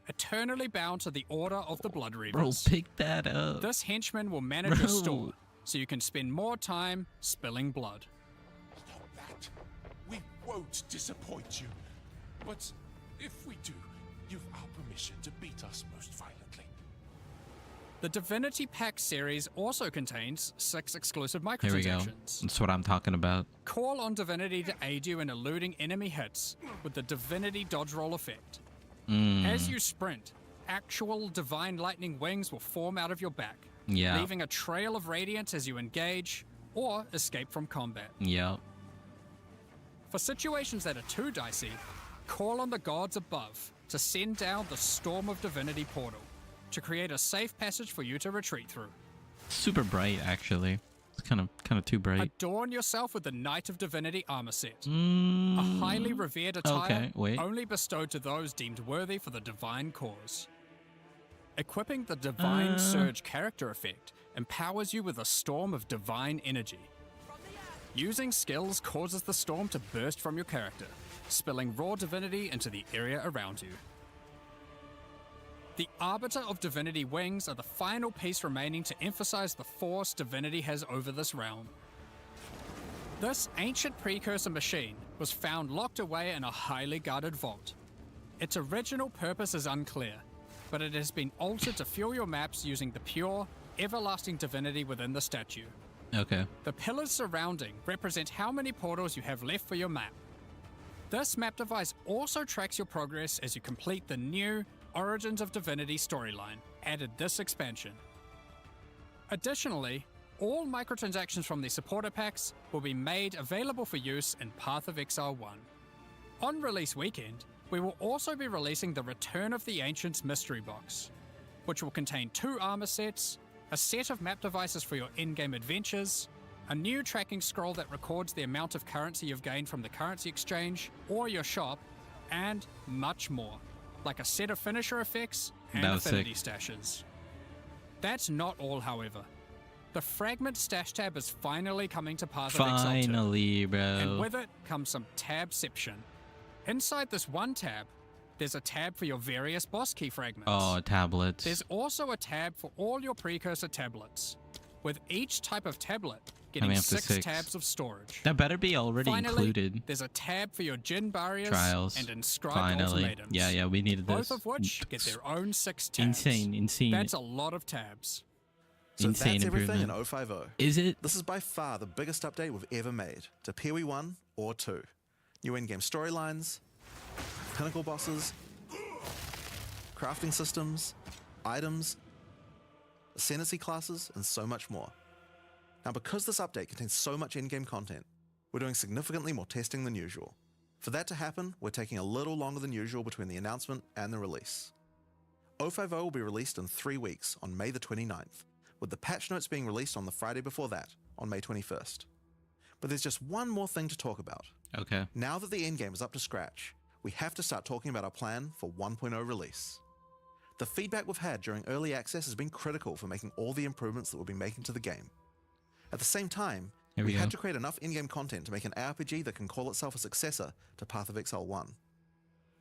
eternally bound to the Order of the Blood Bro, Reavers. pick that up. This henchman will manage your Bro. store, so you can spend more time spilling blood. Stop that. We won't disappoint you. But if we do, you've our permission to beat us most violently. The Divinity Pack series also contains 6 exclusive Here we go. microtransactions. That's what I'm talking about. Call on Divinity to aid you in eluding enemy hits with the Divinity Dodge Roll effect. As you sprint, actual Divine Lightning wings will form out of your back, Yeah. leaving a trail of radiance as you engage or escape from combat. Yep. For situations that are too dicey, call on the gods above to send down the Storm of Divinity portal to create a safe passage for you to retreat through. Super bright, actually. It's kind of too bright. Adorn yourself with the Knight of Divinity armor set. Mm, A highly revered attire okay, wait. only bestowed to those deemed worthy for the divine cause. Equipping the Divine Surge character effect empowers you with a storm of divine energy. Using skills causes the storm to burst from your character, spilling raw divinity into the area around you. The Arbiter of Divinity wings are the final piece remaining to emphasize the force divinity has over this realm. This ancient precursor machine was found locked away in a highly guarded vault. Its original purpose is unclear, but it has been altered to fuel your maps using the pure, everlasting divinity within the statue. Okay. The pillars surrounding represent how many portals you have left for your map. This map device also tracks your progress as you complete the new Origins of Divinity storyline, added this expansion. Additionally, all microtransactions from the supporter packs will be made available for use in Path of Exile 1. On release weekend, we will also be releasing the Return of the Ancients mystery box, which will contain 2 armor sets, a set of map devices for your in-game adventures, a new tracking scroll that records the amount of currency you've gained from the currency exchange or your shop, and much more, like a set of finisher effects and That was affinity stashes. That's not all, however. The Fragment stash tab is finally coming to Path of Exile 2. Finally, bro. And with it comes some tabception. Inside this one tab, there's a tab for your various boss key fragments. Oh, tablets. There's also a tab for all your precursor tablets, with each type of tablet getting Coming up to 6 6. tabs of storage. That better be already Finally, included. there's a tab for your Jin Barriers Trials. and Inscribed Finally. Ultimatums. Yeah, we needed this. Both of which get their own 6 tabs. Insane. That's a lot of tabs. So Insane that's everything in improvement. 050. Is it? This is by far the biggest update we've ever made to PoE 1 or 2. New in-game storylines, pinnacle bosses, crafting systems, items, ascendancy classes, and so much more. Now, because this update contains so much in-game content, we're doing significantly more testing than usual. For that to happen, we're taking a little longer than usual between the announcement and the release. 050 will be released in 3 weeks on May the 29th, with the patch notes being released on the Friday before that, on May 21st. But there's just one more thing to talk about. Okay. Now that the endgame is up to scratch, we have to start talking about our plan for 1.0 release. The feedback we've had during early access has been critical for making all the improvements that we'll be making to the game. At the same time, Here we we had go. to create enough in-game content to make an ARPG that can call itself a successor to Path of Exile 1.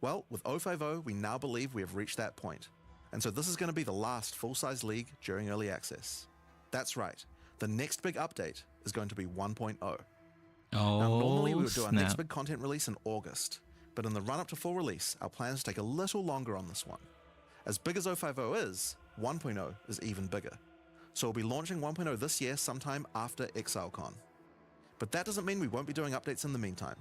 Well, with 050, we now believe we have reached that point, and so this is going to be the last full-size league during early access. That's right, the next big update is going to be 1.0. Oh, Now, normally we would do our next snap. big content release in August, but in the run-up to full release, our plans take a little longer on this one. As big as 050 is, 1.0 is even bigger. So we'll be launching 1.0 this year sometime after ExileCon. But that doesn't mean we won't be doing updates in the meantime.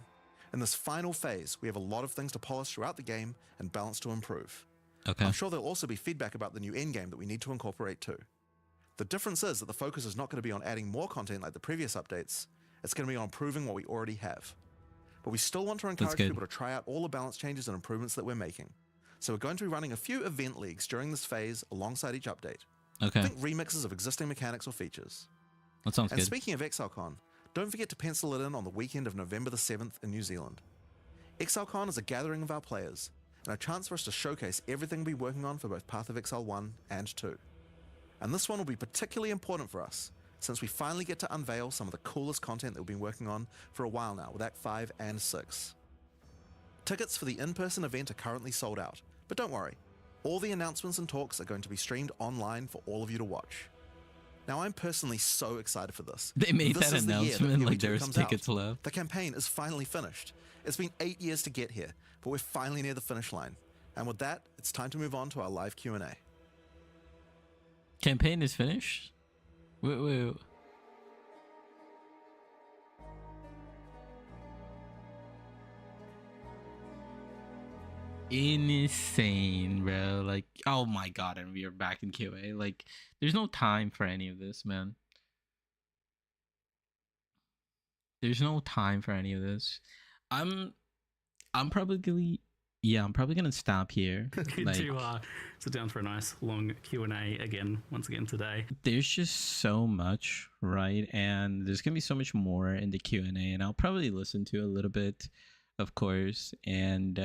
In this final phase, we have a lot of things to polish throughout the game and balance to improve. Okay. I'm sure there'll also be feedback about the new endgame that we need to incorporate too. The difference is that the focus is not going to be on adding more content like the previous updates, it's going to be on improving what we already have. But we still want to encourage good. people to try out all the balance changes and improvements that we're making. So we're going to be running a few event leagues during this phase alongside each update. Okay. Think remixes of existing mechanics or features. That sounds And good. speaking of ExileCon, don't forget to pencil it in on the weekend of November the 7th in New Zealand. ExileCon is a gathering of our players, and a chance for us to showcase everything we'll be working on for both Path of Exile 1 and 2. And this one will be particularly important for us, since we finally get to unveil some of the coolest content that we've been working on for a while now with Act 5 and 6. Tickets for the in-person event are currently sold out, but don't worry, all the announcements and talks are going to be streamed online for all of you to watch. Now, I'm personally so excited for this. They made This that is the year announcement PoE like 2 there was comes out. tickets left. The campaign is finally finished. It's been 8 years to get here, but we're finally near the finish line. And with that, it's time to move on to our live Q&A. Campaign is finished? Wait. Insane, bro. Like, oh my god, and we are back in QA. Like, there's no time for any of this, man. There's no time for any of this. I'm probably I'm probably gonna stop here. Good Like, to sit down for a nice long Q&A once again today. there's just so much, right? And there's gonna be so much more in the Q&A, and I'll probably listen to a little bit, of course. And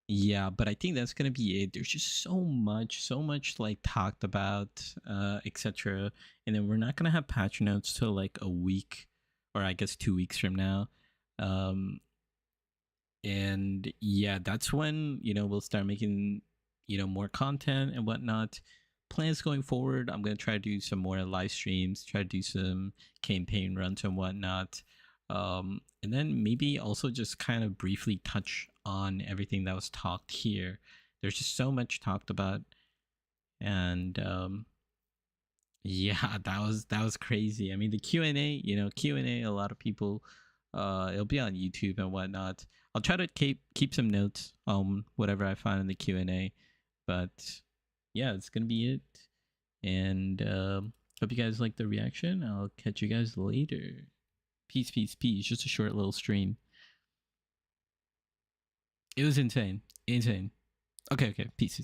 yeah, but I think that's gonna be it. There's just so much like talked about, etc. And then we're not gonna have patch notes till like a week, or I guess 2 weeks from now. And yeah, that's when we'll start making more content and whatnot. Plans going forward, I'm gonna try to do some more live streams, try to do some campaign runs and whatnot. And then maybe also just kind of briefly touch on everything that was talked here. There's just so much talked about, and yeah, that was crazy. I mean, the Q&A, a lot of people, it'll be on YouTube and whatnot. I'll try to keep some notes on whatever I find in the Q&A, but yeah, it's gonna be it. And hope you guys like the reaction. I'll catch you guys later. Peace. Just a short little stream. It was insane. Okay. Peace.